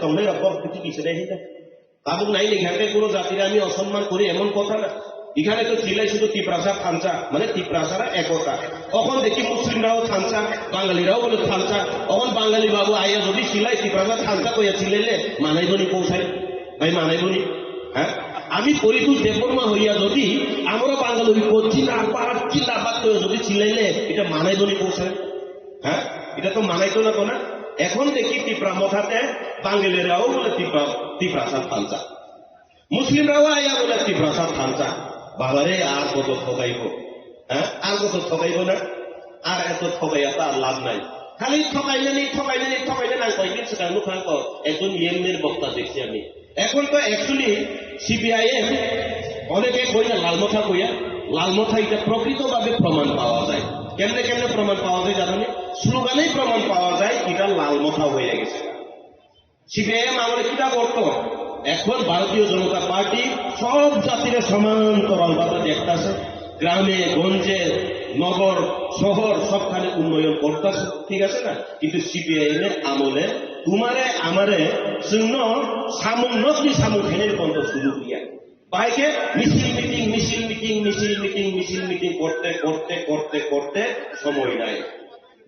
তংলে রকম কিছু কিছু নেই তাবুক নাই এখানে কোনো জাতির আমি অসম্মান করি এমন কথা না এখানে তো চিলাই শুধু তিপ্রাসা থানচা মানে তিপ্রাসারা একতা তখন দেখি মুসলিমরাও থানচা বাঙালিরাও বলে থানচা তখন বাঙালি বাবু আইয়া যদি চিলাই তিপ্রাসা থানচা কইয়া চিলাইলে মানাইবনি পৌঁছাই ভাই মানাইবনি হ্যাঁ আমি পরিতুষ দেববর্মা হইয়া যদি আমরা বাঙালি চিল্লাবাদ চিল্লাবাদ করে যদি চিলাইলে এটা মানাইবনি পৌঁছায় হ্যাঁ এটা তো মানাইতো না কোনা এখন দেখি তিপ্রা মথাতে বাঙালিরাও বলে তিপ্রাসা থানচা মুসলিমরাও আইয়া বলে তিপ্রাসা থানচা বাবারে আর কত ঠকাইব হ্যাঁ আর কত ঠকাইব না আর এত ঠকাইয়া তো আর লাভ নাই খালি ঠকাইলে নেই আমি কয়েকদিন সেটা মুখান একজন ইয়েমের বক্তা দেখছি আমি এখন তো অ্যাকচুয়ালি সিপিআইএম অনেকে কই না লালমথা কইয়া লালমথা এটা প্রকৃতভাবে প্রমাণ পাওয়া যায় কেমনে কেমনে প্রমাণ পাওয়া যায় জানেন স্লোগানেই প্রমাণ পাওয়া যায় এটা লালমথা হয়ে গেছে সিপিআইএম আমাদের কিটা করতো এখন ভারতীয় জনতা পার্টি সব জাতির সমান্তরালভাবে দেখতেছে গ্রামে গঞ্জে নগর শহর সবখানে উন্নয়ন করতেছে ঠিক আছে না কিন্তু সিপিআইএম এর আমলে তোমারে আমারে শূন্য সামুক নকলি সামুক খেনের বন্ধ শুরু দিয়া বাইকে মিছিল মিটিং করতে করতে করতে করতে সময় নাই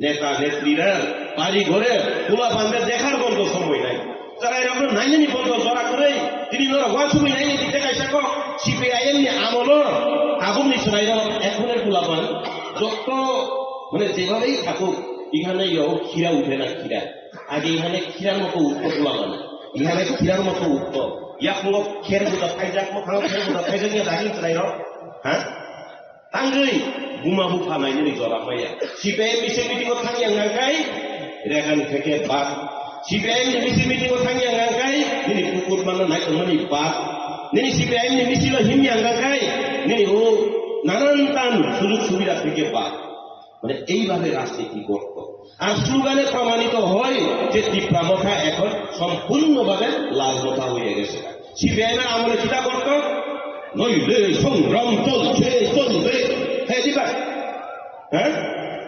নেতা নেত্রীরা বাড়ি ঘরে খোলা পান্ডে দেখার বন্ধ সময় নাই যারা এরকম নাই জানি বন্ধ জড়া করে তিনি ওয়াছুমি নাই দিতে গাইছে সিপিআইএম নি আমল আগুন নিশ্চয় এখনের খোলা পান যত মানে যেভাবেই থাকুক এখানে ক্ষীরা উঠে না ক্ষীরা আগে এখানে ক্ষীরার মতো উঠতো খোলা পান এখানে ক্ষীরার মতো উঠতো ইয়াক মুখ খের বুঝা খাই যাক মুখ খের বুঝা খাই যাক দাঁড়িয়ে চলাই হ্যাঁ তাঙ্গই বুমাবু ফানাই নি জড়া পাইয়া সিপিআইএম মিছিল মিটিং থাকি আঙ্গাই রেগান থেকে বাদ সিপিআইএম মিছিল মিটিং থাকি আঙ্গাই নিনি কুকুর বানা নাই মানে বাদ নিনি সিপিআইএম মিছিল হিমি আঙ্গাই নিনি ও নানান টান সুযোগ সুবিধা থেকে বাদ মানে এইভাবে রাজনীতি করত আর স্লোগানে প্রমাণিত হয় যে তিপ্রামথা এখন সম্পূর্ণভাবে লালমথা হয়ে গেছে সিপিআইএম এর আমলে চিন্তা করত নইলে সংগ্রাম চলছে চলবে হ্যাঁ দিবা হ্যাঁ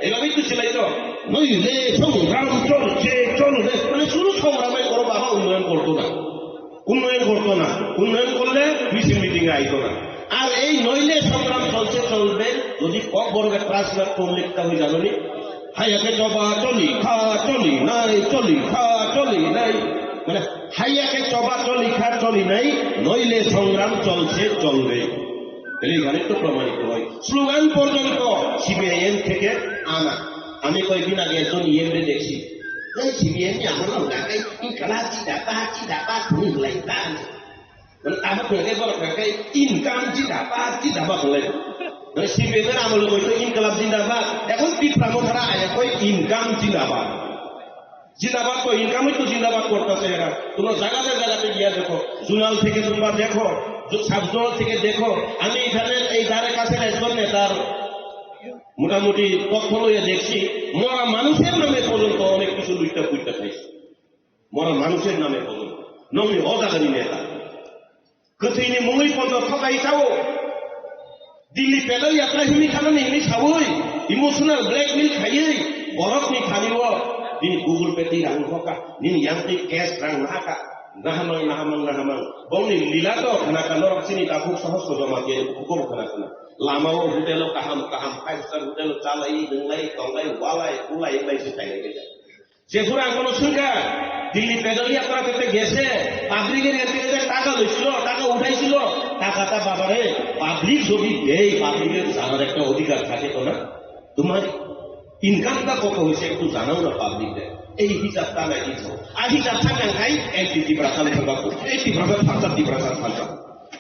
এভাবেই তো ছিলাই তো নইলে সংগ্রাম চলছে চলবে মানে শুরু সংগ্রামে করো বাবা উন্নয়ন করতো না উন্নয়ন করলে মিছিল মিটিং এ আইতো না আর এই নইলে সংগ্রাম চলছে চলবে যদি কক বর্গের প্রাচীন কোন লিখতে হয়ে জানি হাইয়াকে চবা চলি খা চলি নাই চলি খা চলি নাই মানে হাইয়াকে চবা চলি খা চলি নাই নইলে সংগ্রাম চলছে চলবে এইখানে তো প্রমাণিত হয় স্লোগান পর্যন্ত সিপিআইএম থেকে আনা আমি কয়েকদিন আগে একজন ইএমরে দেখছি সিপিআইএম আমার মানে আমার ভেঙে বড় ভেঙে ইনকাম জিন্দাবাদ হলেন মানে সিপিএমের আমলে হয়তো ইনকালাব জিন্দাবাদ এখন তিপ্রামথারা আয়া কয় ইনকাম জিন্দাবাদ তো ইনকামই তো জিন্দাবাদ করতেছে এরা তোমরা জায়গাতে গিয়া দেখো জুনাল থেকে তোমরা দেখো সাবজোনাল থেকে দেখো আমি এখানে এই ধারে কাছে একজন নেতার মোটামুটি তথ্য লইয়া দেখছি মরা মানুষের নামে পর্যন্ত অনেক কিছু লুইটা পুইটা খাইছে মরা মানুষের নামে পর্যন্ত নমি অজাগানি নেতা কতইনি মুই পর্যন্ত ঠকাই চাও দিল্লি পেলাই আপনার হিমি খানা নিমি খাবই ইমোশনাল ব্ল্যাকমেল খাইয়ে বরফ নি খানিব দিন গুগল পে রাং হকা দিন ইয়ান্তি ক্যাশ রাং নাকা নাহামাং বংনি লীলা তো খানা কানো রাখছিনি তাকুক সহজ জমা দিয়ে হুকুম খানা লামাও হোটেল কাহাম 5 স্টার হোটেল চালাই দংলাই তংলাই ওয়ালাই কুলাই এলাই সেটাই লেগে যায় যেগুলো কোনো সংখ্যা দিল্লি পেদলিয়া করা করতে গেছে পাবলিকের এর টাকা লইছিল টাকা উঠাইছিল টাকাটা বাবারে পাবলিক যদি দেয় পাবলিকের জানার একটা অধিকার থাকে তো না তোমার ইনকামটা কত হয়েছে একটু জানাও না পাবলিকদের এই হিসাবটা নাই দিচ্ছ আর হিসাব থাকে খাই এলটিটি প্রাসাদ এইটি প্রাসাদ ফাঁকা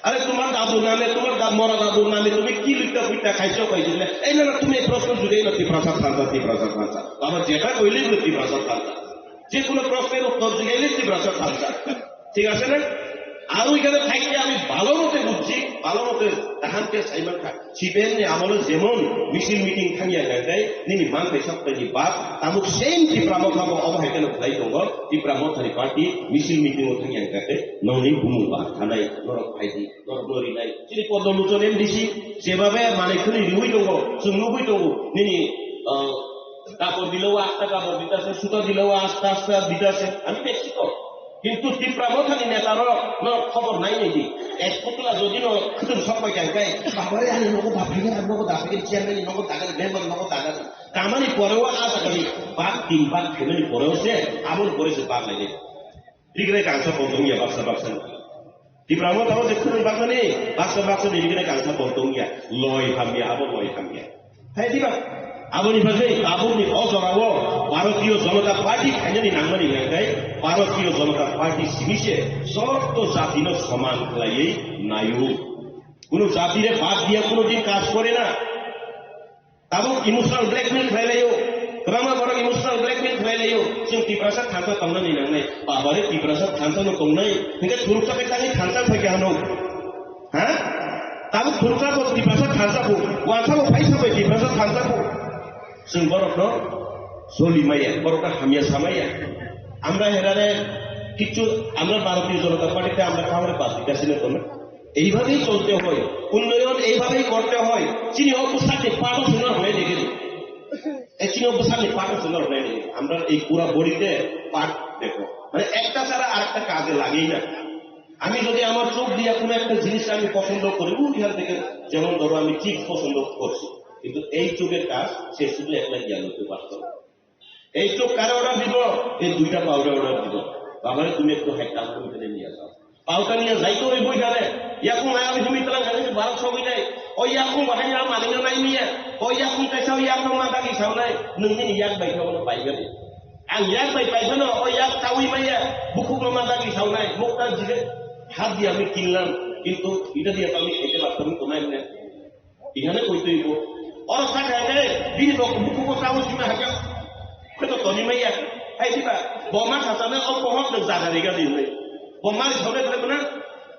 আরে তোমার দাদুর নামে তোমার মরা দাদুর নামে তুমি কি লিখতে পুইটা খাইছো কইছিলে এই না তুমি এই প্রশ্ন জুড়েই না প্রাসাদ ফাঁকা বাবা যেটা কইলেই প্রাসাদ ফাঁকা যে কোনো প্রশ্নের উত্তর দিলেই প্রাসাদ ফাঁকা ঠিক আছে না আর ওইখানে থাকতে আমি ভালো মতে বুঝছি ভালো মতে তাহানকে সাইমান সিপিএম আমলে যেমন মিছিল মিটিং থামিয়া যায় নিনি মানবে সপ্তাহে বাদ তামুক সেম ত্রিপ্রামথাম অবহেতন খাই দङ ত্রিপ্রামথারি পার্টি মিছিল মিটিং থামিয়া গাতে ননি বুমু বা থানাই নরক ফাইদি নরক নরি নাই যিনি পদলোচন এমডিসি যেভাবে মানে খুনি রিউই দङ সুনুবই দङ নিনি কাপড় দিলেও আস্তা কাপড় দিতেছে সুতো দিলেও আস্তে আস্তে দিতেছে আমি দেখছি তো কিন্তু তীব্রামথানি নেতারও খবর নাই নাকি এক পুতলা যদি খুতুন সবাই গাই বাবারে আনি নগদ দাফাইগে চেয়ারম্যান নগদ দাগালে মেম্বার নগদ দাগালে কামানি পরেও আজ আগামী বাঘ 3 বাঘ ফ্যামিলি পরেও সে আমল করেছে বাঘ লাগে দিগরে কাঁচা বন্ধুইয়া বাক্সা তীব্রামথাও যে খুতুন বাগমানি বাক্সা দিগরে কাঁচা বন্ধুইয়া লয় হামিয়া আবার লয় হামিয়া হ্যাঁ দিবা আবনিভাবে আবনি অজরাও ভারতীয় জনতা পার্টি খাইনি নাংমানি গাই ভারতীয় জনতা পার্টি সিমিছে সমস্ত জাতির সমান খেলাই নাইও কোন জাতিরে বাদ দিয়া কোনোদিন কাজ করে না তাবো ইমোশনাল ব্ল্যাকমেল খাইলাইও রামা বড় ইমোশনাল ব্ল্যাকমেল খাইলাইও जों তীব্রাসাদ খানसा তাंनानै नांनाय बाबारे তীব্রাসাদ খানसानो दंनाय नोंगे थुरुकसाखै तांनि खानसा फैगे हानो हा ताबो थुरुकसाखौ তীব্রাসাদ खानसाखौ वानसाखौ फाइसाखौ তীব্রাসাद खानसाखौ जों बर'खौ सलिमाया बर'खौ हामिया सामाया আমরা হেরারে কিছু আমরা ভারতীয় জনতা পার্টিতে আমরা খাবারে বাদ দিতেছিলাম তো না এইভাবেই চলতে হয় উন্নয়ন এইভাবেই করতে হয় চিনি অবস্থাতে পাঠও শোনার হয়ে দেখেছি চিনি অবস্থাতে পাঠও শোনার হয়ে দেখেছি আমরা এই পুরা বড়িতে পাঠ দেখো মানে একটা ছাড়া আরেকটা কাজে লাগেই না আমি যদি আমার চোখ দিয়ে কোনো একটা জিনিস আমি পছন্দ করি এখান থেকে যেমন ধরো আমি ঠিক পছন্দ করছি কিন্তু এই চোখের কাজ সে শুধু একলা জ্ঞান হতে পারত এই চোখ কারে অর্ডার দিব এই 2টা পাউডার অর্ডার দিব বাবারে তুমি একটু একটা করে নিয়ে যাও পাউটা নিয়ে যাইতো ওই বইটারে ইয়াকুম আমি তুমি তারা জানি 1200 নাই ওই ইয়াকুম বাহানি আর মালিনা নাই নিয়ে ওই ইয়াকুম কাইসাও ইয়াকুম মাদাগি সাও নাই নोंनि ইয়াক বাইখাবো পাইগोन आं याक बाय पाइगोन ওই ইয়াক তাউই মাইয়া বুকুক মাদাগি সাও নাই মুখটা জিগে হাত দিয়ে আমি কিনলাম কিন্তু এটা দিয়ে আমি খেতে পারতাম তোমায় না এখানে কইতে হইব और साथे बिनि बुकुको साउ सिमा हागा खतो तनि माइया हाइदिबा बमा खासाने अलकोहल न जागारिगा दिले बमा सবে করে না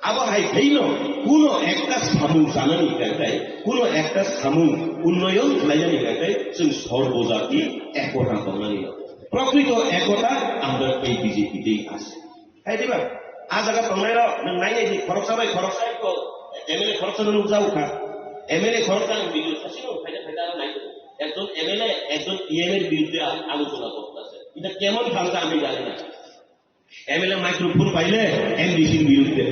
আবার হাই দেইনো কোন একটা সামুং জানানি গায় কোন একটা সামুং উন্নয়ন লাইনি গায় जों সর্বজাতি একতা বানানি প্রকৃত একতা আমরা এই বিজেপিতেই আছে হাইদিবা আজ আগা তংলাইরা নং নাইনি খরচাবাই তো এমএলএ খরচানো যাওখা এমএলএ খরচা বিদ্যুৎ আসিল ফায়দা নাই একজন এমএলএ একজন ইএমের বিরুদ্ধে আলোচনা করতেছে এটা কেমন ভাষা আমি জানি না এমএলএ মাইক্রোফোন পাইলে এমডিসির বিরুদ্ধে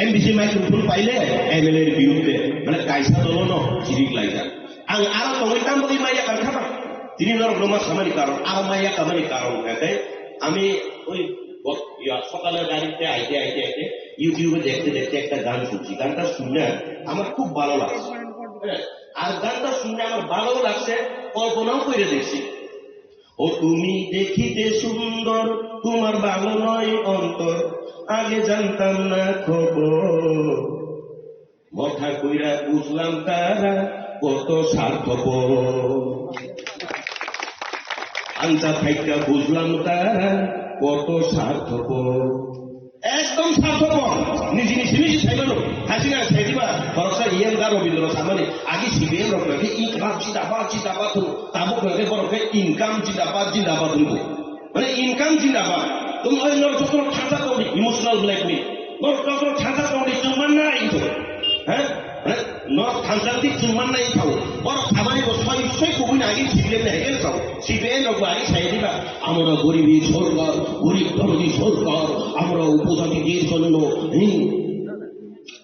এমডিসি মাইক্রোফোন পাইলে এমএলএ এর বিরুদ্ধে মানে কাইসা দলনো চিরিক লাইজা আং আরো তংলাইতাম বলি মাইয়া কারখানা তিনি নরগ্রমা সামানি কারণ আর মাইয়া কামানি কারণ এতে আমি ওই সকালের গাড়িতে আইতে ইউটিউবে দেখতে একটা গান শুনছি গানটা শুনলে আমার খুব ভালো লাগছে আর গানটা শুনে আমার ভালো লাগছে কল্পনাও করে দেখছি ও তুমি দেখিতে সুন্দর তোমার ভালো নয় অন্তর আগে জানতাম না খবর মথা কইরা বুঝলাম তারা কত স্বার্থপর আঞ্চা থাইকা বুঝলাম তারা কত স্বার্থপর একদম স্বার্থপর নিজে সাইবানো হাসিনা সাইদিবা ভরসা ইয়েন্দা রবীন্দ্র সামনে আগে সিবিএম রকমকে ইনকাম জিন্দাবাদ তাবুক রকে বরকে ইনকাম জিন্দাবাদ হইব মানে ইনকাম জিন্দাবাদ তুমি ওই নরচক্র ঠান্ডা করি ইমোশনাল ব্ল্যাকমেল নরচক্র ঠান্ডা করি চুমান না ইতো হ্যাঁ নর ঠান্ডা দিক চুমান না ইতাও বড় খাবারই সই কবি না আগে সিবিএম না হেগেল চাও সিবিএম রকম আগে সাইদিবা আমরা গরিবের সরকার গরিব দরদি সরকার আমরা উপজাতিদের জন্য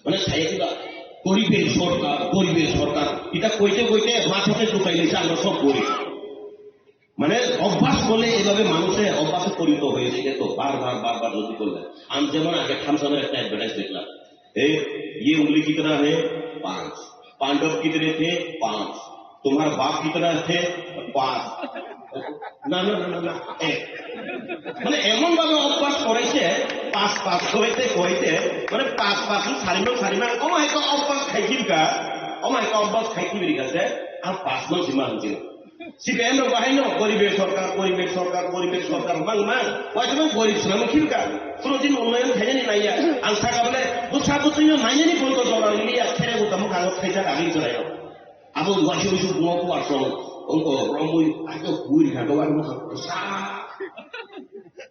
মানে সাইদিবা গরিবের সরকার এটা কইতে মাথাতে ঢুকাই নিয়েছে আমরা সব গরিব মানে অভ্যাস করলে এভাবে মানুষের অভ্যাসে পরিণত হয়েছে তো বারবার যদি করলে আমি যেমন আগে থামসামের একটা অ্যাডভার্টাইজ দেখলাম ये उंगली कितना है 5 पांडव कितने थे 5 तुम्हारा बाप कितना थे 5 না মানে এমন ভাবে অভ্যাস করেছে 5 কইতে মানে 5 সারিমা অমাইকা অভ্যাস খাইকিবি গেছে আর 5 মান সীমা হচ্ছে সিপিএম বাহিনী গরিবের সরকার মাং ওইটা গরিব শ্রমিকরা কোনদিন উন্নয়ন খাইনি নাইয়া আং থাকা বলে বুঝাবুঝিও নাইনি বলতো জড়া নিয়ে ছেড়ে বুঝতাম কাগজ খাইছা গাড়ি চড়াই আবু ওয়াশি বসু গুয়াকু আসল অঙ্ক রমুই আগে বুড়ি ঘাটবার মতো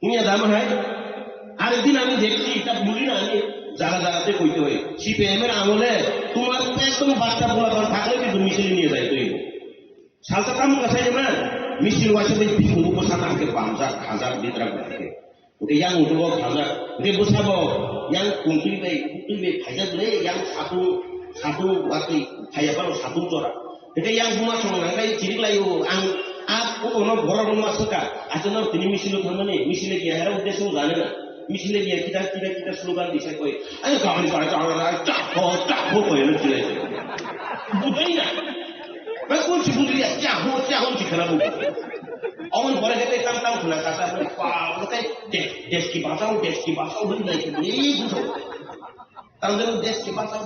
নিয়ে দাম হয় আরেকদিন আমি দেখছি এটা বুঝি না আমি জায়গাতে কইতে হয় সিপিএম এর আমলে তোমার একদম বাচ্চা বলা থাকলে কিন্তু মিছিল নিয়ে যায় তুই salsa kamu kasih mana misil wajib itu buku sana ke bangsa hazard di terang Oke yang untuk banyak, oke bersama yang kumpul kayak gini, yang satu waktu kayak apa satu corak. Oke yang semua cuma kayak ciri layu, aku orang orang masuk kan, atau nanti ini misalnya mana nih, misalnya dia harus dia semua mana, misalnya dia kita slogan di saya koi, ayo kawan cakho koi lu ciri, budaya, aku sih budaya cakho sih kenapa? Orang boleh kita tentang guna kata berapa, kita deski bahasa udah naik ini gitu. Tentang deski bahasa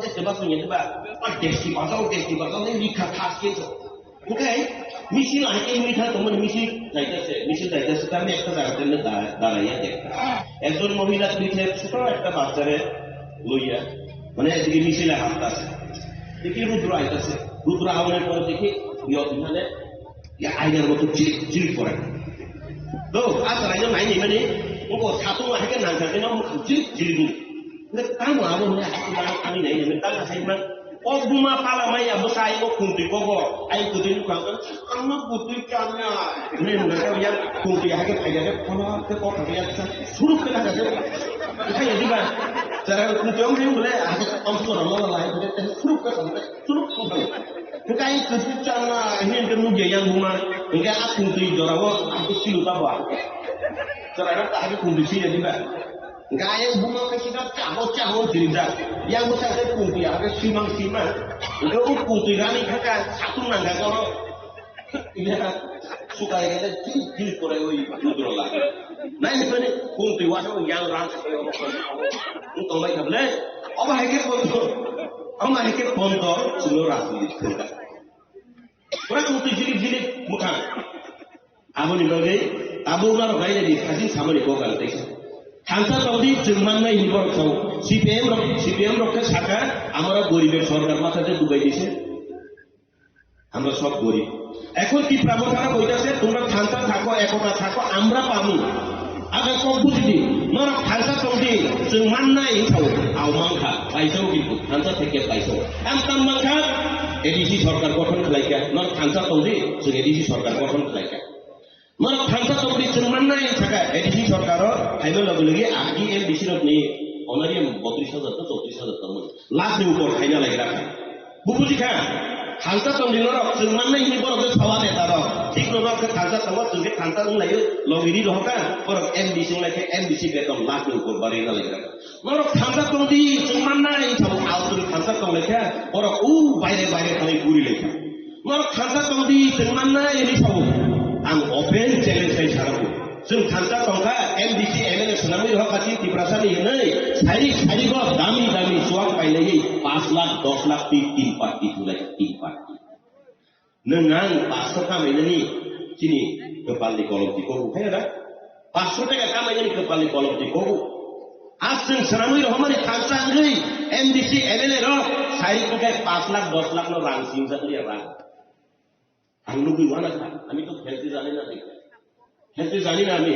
nya coba, deski bahasa ini dikatakan gitu. Oke, misi lah ini kita teman misi dari sekarang kita darah ya dek. Ekor mohila kita suka kita baca loya, mana jadi misi lah atas. Jadi rudra awalnya kalau jadi yo mana ya air waktu cilik korek. Loh, asalnya main ini nih, engkau satu lagi kan nangkatnya mau cilik dulu. Nggak tahu apa nih, aku ini mental saya bilang, oh bunga pala maya besar itu kunti koko, air kunti itu kan, anak kunti kannya, ini mereka yang kunti aja kayak kalau kok kayak suruh kita aja, kayak juga, cara kunti orang yang boleh, om suruh orang lain, suruh Bukan kepucana ini kemudian yang rumah, enggak aku tuh jorawo, aku sih lupa bah. Caranya tak ada kondisi juga. Enggak yang bunga kita caho cerita. Yang besar saya kunti ada simang. Enggak kunti kali kakak satu nangga kalau ini suka yang ada cil korewi dulu lah. Nah ini benar kunti wadah yang rasa kayak untuk baik boleh. Apa hekir pontor seluruh asli. Orang untuk jilid bukan. Abu ni bagai, abu orang lain jadi kasih sama di bawah kalau tak. Hantar tahu di Jerman ni hibur tahu. CPM roket saka, amara goriber sorgar masa tu Dubai di sini. Amra sok gori. Ekor di pramotara boita se, tumra hantar thako, ekor thako, amra pamu. Agar kau budi, orang hantar tahu di Jerman ni tahu. Awangka, paisau gitu. Hantar tiket paisau. Am mangka. ADC সরকার গঠন খেলাইকা নর খানসা তৌদি जों ADC সরকার গঠন খেলাইকা নর খানসা তৌদি চুরমান নাই থাকা এডিসি সরকার খাইবে লগে লগে আকি এমডিসি রনি অনারি 32,000 তো 34,000 তমন লাখের উপর খাইনা লাগি রাখা বুঝি খা খানসা তৌদি নর চুরমান নাই নি বড় সওয়া নেতার ঠিক নর খানসা তৌদ जों খানসা লাই লগিরি রহকা পর এমডিসি লাইকে এমডিসি বেতন লাখের উপর বাড়ি না লাগি রাখা নর খানসা তৌদি চুরমান নাই থাও আউতুল খানসা তৌলেখা পর উ বাইরে খালি গুরি লেখা নর খানসা তৌদি চুরমান নাই এনি থাও আং ওপেন চ্যালেঞ্জ খাই ছাড়াবো जों खानसा तंखा एमडीसी एमएलए सुनामी रहाखाथि तिप्रासानि नै सारि दामी सुवाक पाइलायै 5 लाख 10 लाख तीन पार्टी तुलाय तीन पार्टी नों 500 खामायनायनि दिनै कपालनि कलमथिखौ बुखायना 500 टाका खामायनायनि कपालनि कलमथिखौ आज जों सुनामी रहामानि खानसा नै एमडीसी एमएलए र सारि टाका 5 लाख 10 लाख नो रां सिंजाखलिया रां आं लुबैवाना आमी तो खेलते जाने ना देखा খেলতে জানি না আমি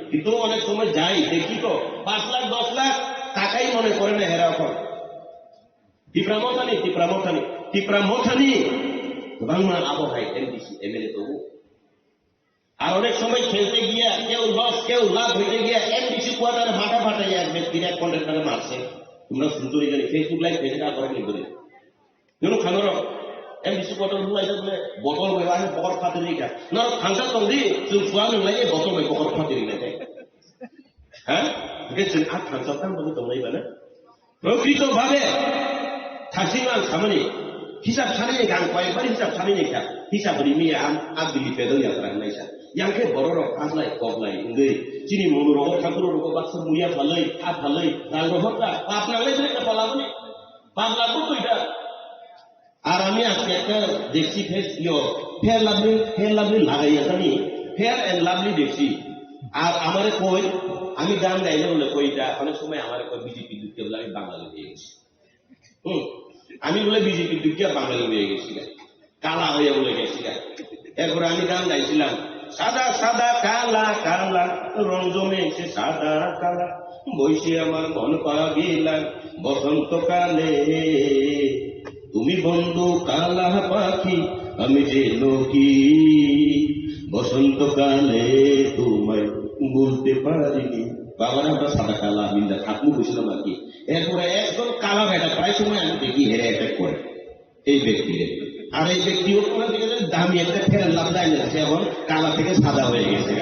কিন্তু অনেক সময় যাই দেখি তো 5 লাখ 10 লাখ টাকাই মনে করে না হেরা এখন টিপ্রামথানি বাংলা আবহাওয়ায় এমডিসি এমএলএ তো আর অনেক সময় খেলতে গিয়া কেউ লস কেউ লাভ হইতে গিয়া এমডিসি কোয়ার্টারে ফাটা আসবে ডিরেক্ট কন্ট্রাক্টরে মারছে তোমরা শুনতে জানি ফেসবুক লাইভ পেজে না করে নিবে কেন খানোর एमडीसी बटल हुआ बले बटल बेवा पकड़ फातेरी का न खानसा तंदी जों सुवा नंलाय बटल बे पकड़ फातेरी नाय हा बे जों आ खानसा तां बले दंलाय बाने प्रकृत भाबे थासिमान खामानि हिसाब सानैनि गां कय बारि हिसाब सानैनि का हिसाब रिमि आ बिलि पेदल यात्रा नायसा यांखे बरर आजलाय गबलाय इंगै जिनि मनुरग ठाकुर रग बाक्स मुया फालै आ फालै रां रहका आपनालाय जे कपालाबनि बांग्लाबो कइदा আর আমি আজকে একটা দেখছি ফেয়ার লাভলি লাগাইয়া জানি ফেয়ার এন্ড লাভলি দেখছি আর আমারে কই আমি গান গাইলে বলে কইটা অনেক সময় আমারে কই বিজেপি দুঃখে বলে আমি বাঙালি হয়ে গেছি আমি বলে বিজেপি দুঃখে বাঙালি হয়ে গেছি কালা হয়ে বলে গেছি এরপরে আমি গান গাইছিলাম সাদা সাদা কালা কালা রং জমেছে সাদা কালা বইসে আমার মন পাওয়া গেলাম বসন্তকালে তুমি বন্ধু কালা পাখি আমি যে লোকি বসন্তকালে তোমায় বলতে পারিনি বাবারা আমরা সাদা কালা মিন্দা থাকবো বলছিলাম আর কি। এরপরে একজন কালা ভেটা প্রায় সময় আমি দেখি হেরে অ্যাটাক করে এই ব্যক্তিকে। আর এই ব্যক্তিও তোমার দিকে দামি একটা ফেরার লাভ দেয় না, সে এখন কালা থেকে সাদা হয়ে গেছে।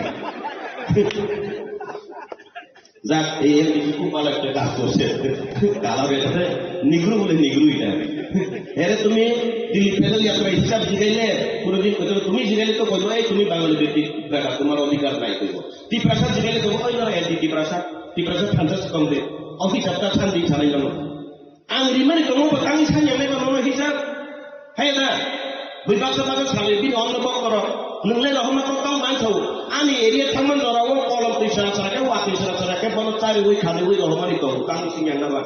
যাক, এই খুব ভালো একটা কাজ করছে। কালা বেটাতে নিগ্রু বলে নিগ্রু এটা এরে তুমি দিল্লি ফেলে যাত্রা হিসাব জিগাইলে কোনোদিন তুমি জিগাইলে তো বলবো এই তুমি বাঙালি ব্যক্তি বেটা তোমার অধিকার নাই করবো। টিপ্রাসাদ জিগাইলে তো ওই নয় টিপ্রাসাদ ফান্সাস কমবে অফিসারটা শান্তি ছাড়াই গেল आं रिमानि दङ आंनि सानयावलाय माबा हिसाब हायना बै बाक्सा साले बिनि अन्नबक कर नोंलाय रहमाखौ गाव मानसौ आंनि एरिया थांमान जरावो कलम दैसा साराके वाति साराके बन चारि वे खाने वे रहमानि दङ गांनि सिंयां नामा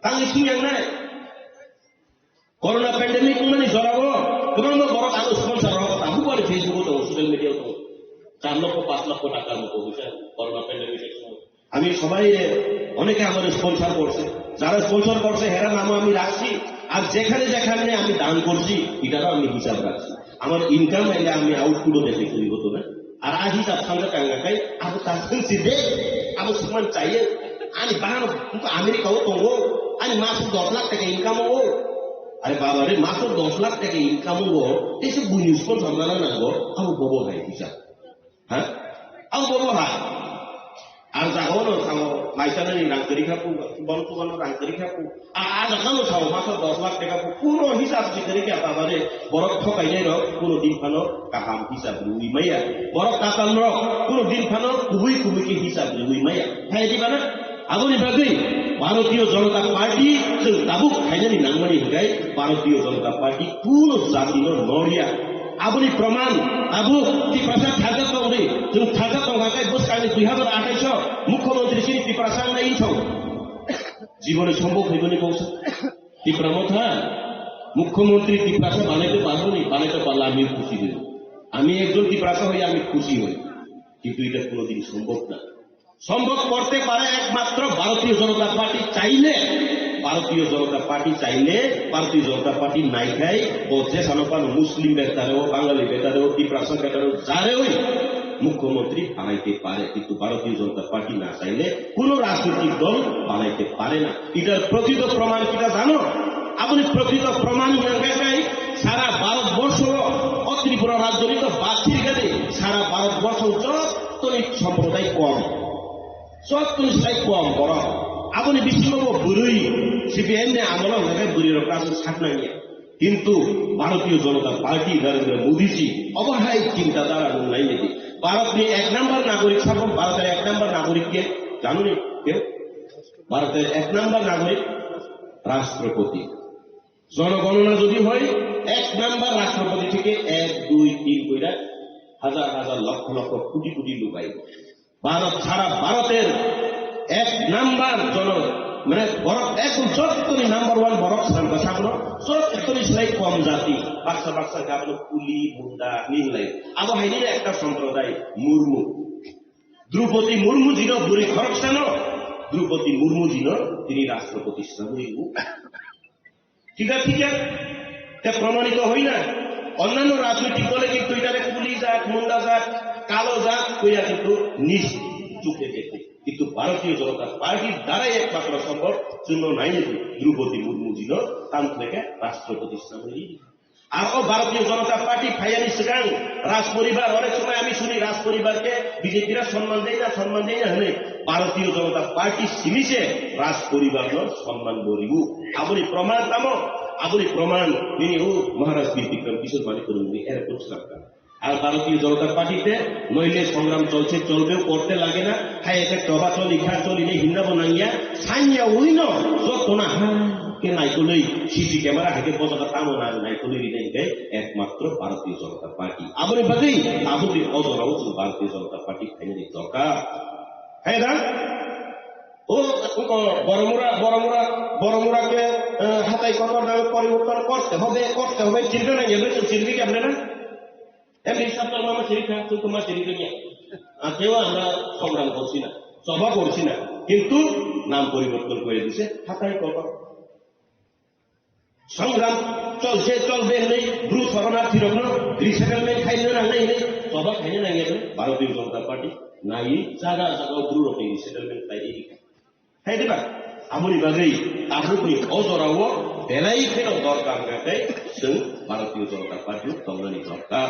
गांनि सिंयां नाय कोरोना पेन्डेमिक मानि जरावो गोबां बरफ आं स्पन्सर रहो ताबु बारे फेसबुक दङ सोशल मिडियाव दङ 4 লক্ষ 5 লক্ষ টাকার মতো হইছে করোনা পেন্ডেমিকের সময়। আমি সবাই অনেকে আমাদের স্পন্সর করছে, যারা স্পন্সর করছে হেরা নামও আমি রাখছি, আর যেখানে যেখানে আমি দান করছি এটারও আমি হিসাব রাখছি। আমার ইনকাম এলে আমি আউটপুটও দেখে চুরি হতো না। আর আজ হিসাব সামনে টাঙ্গাকাই আবু তাসিন সিদ্ধে আবু সুমান চাইয়ে আমি বানানো কিন্তু আমেরিকাও তঙ্গ আমি মাসে 10 লাখ টাকা ইনকাম হবো। আরে বাবা রে মাসে 10 লাখ টাকা ইনকাম হবো এইসব বুঝি স্পন্সর জানা না গো আবু বড় ভাই হিসাব হ্যাঁ আবু বড় ভাই আর যাবো সামো মাইসানি রাংকরি খাপু বন তুগানো রাংকরি খাপু আর দেখানো সামো মাসে 10 লাখ টাকা পুরো হিসাব করে কি বাবারে বড় ঠকাইলে রক পুরো দিন ফানো কাহাম হিসাব রুই মাইয়া বড় কাতান রক পুরো দিন ফানো কুবুই কি হিসাব রুই মাইয়া হ্যাঁ দিবা না আগুনি বাগৈ ভারতীয় জনতা পার্টি তাবুক খাইনানি নাংমানি হগাই ভারতীয় জনতা পার্টি পুরো জাতির নরিয়া আবুনি প্রমাণ আবু টিপ্রাসাদ থাকা দৌড়ে जों थाखा दंखाय बोसोरनि 2028 मुख्यमंत्री श्री टिप्रासाद नाइन छौ জীবনে সম্ভব হইবনি কৌশল টিপ্রামথা মুখ্যমন্ত্রী টিপ্রাসাদ বানাইতে পারলে আমি খুশি হই। আমি একজন টিপ্রাসাদ হই আমি খুশি হই, কিন্তু এটা কোনোদিন সম্ভব না। সম্ভব করতে পারে একমাত্র ভারতীয় জনতা পার্টি চাইলে। ভারতীয় জনতা পার্টি চাইলে ভারতীয় জনতা পার্টি নাই খাই বলছে সানপান মুসলিম বেতারেও বাঙালি বেতারেও টিপ্রাসাদ বেতারেও যারেও মুখ্যমন্ত্রী বানাইতে পারে, কিন্তু ভারতীয় জনতা পার্টি না চাইলে কোন রাজনৈতিক দল বানাইতে পারে না। এটার প্রকৃত প্রমাণ কিটা জানো? আপনি প্রকৃত প্রমাণ জায়গায় সারা ভারতবর্ষ ত্রিপুরা রাজনীতি বাছির গেলে সারা ভারতবর্ষ যতই সম্প্রদায় কম যতই কম বড় আপনি বিশ্ববাবু বুড়ি সিপিএম আমল জায়গায় বুড়ির কাছে সাকনাইয়া, কিন্তু ভারতীয় জনতা পার্টি নরেন্দ্র মোদীজি অবহাই চিন্তাধারা নাই নাকি ভারত নিয়ে 1 নম্বর নাগরিক সর্বম ভারতের 1 নম্বর নাগরিককে জানুনি কেউ? ভারতের 1 নম্বর নাগরিক রাষ্ট্রপতি। জনগণনা যদি হয় 1 নম্বর রাষ্ট্রপতি থেকে 1 2 3 কইরা হাজার হাজার লক্ষ লক্ষ কোটি কোটি লোক আইব। ভারত ছাড়া ভারতের 1 নম্বর মানে বরফ একদম যতনি নাম্বার 1 বরফ সামনে সামনে যতনি সেলাই কম জাতি বাক্সা গাবলো কুলি মুন্ডা নিলাই আবো হাইনির একটা সম্প্রদায় মুর্মু দ্রৌপদী মুর্মু জিন বুড়ি খরকসান দ্রৌপদী মুর্মু জিন তিনি রাষ্ট্রপতি ঠিক আছে তা প্রমাণিত হই না। অন্যান্য রাজনৈতিক দলে কিন্তু এটারে কুলি জাত মুন্ডা জাত কালো জাত কইয়া কিন্তু নিজ চোখে দেখে, কিন্তু ভারতীয় জনতা পার্টির দ্বারাই একমাত্র সম্ভব শূন্য নাই নাকি দ্রৌপদী মুর্মু জিন তান থেকে রাষ্ট্রপতি আর ও ভারতীয় জনতা পার্টি ফাইয়ানি সিগাং রাজ পরিবার অনেক সময় আমি শুনি রাজ পরিবারকে বিজেপিরা সম্মান দেয় না হলে ভারতীয় জনতা পার্টি সীমিছে রাজ পরিবার সম্মান বলিবু আপনি প্রমাণ তামো আপনি প্রমাণ তিনি ও মহারাজ বীর বিক্রম কিশোর মালিক করুন এর সরকার। আর ভারতীয় জনতা পার্টিতে নইলে সংগ্রাম চলছে চলবেও করতে লাগে না। হ্যাঁ এটা টবা চলি ঘা চলি নেই হিন্দাবো নাঙ্গিয়া সাইয়া ওই ন যত না কে নাইকলই সিসি ক্যামেরা হাতে পতাকা তামো না নাইকলই নেই একমাত্র ভারতীয় জনতা পার্টি আপনি বাদেই আপনি অজরাও ভারতীয় জনতা পার্টি ফাইনালি দরকার। হ্যাঁ না ও বড়মুরাকে হাতাই করবার নামে পরিবর্তন করতে হবে চিনবে না গেলে চিনবে কি আপনারা এমনি সপ্তাহ মামা শরীর থাকতো তোমার শরীরে নিয়ে কেউ আমরা সংগ্রাম করছি না সভা করছি না, কিন্তু নাম পরিবর্তন করে দিছে হাতাই করবার সংগ্রাম চলছে চলবে নেই দ্রুত শরণার্থী রগ্ন রিসেটেলমেন্ট খাইলে নাংনাই নেই সবা খাইলে নাঙে ভারতীয় জনতা পার্টি নাই জায়গা জায়গা দ্রুত রিসেটেলমেন্ট খাই খাই দিবা আমনি বাগै आबुनि अजराव बेलायफेर दरकार गाखै जों भारतीय जनता पार्टी तंगनानि दरकार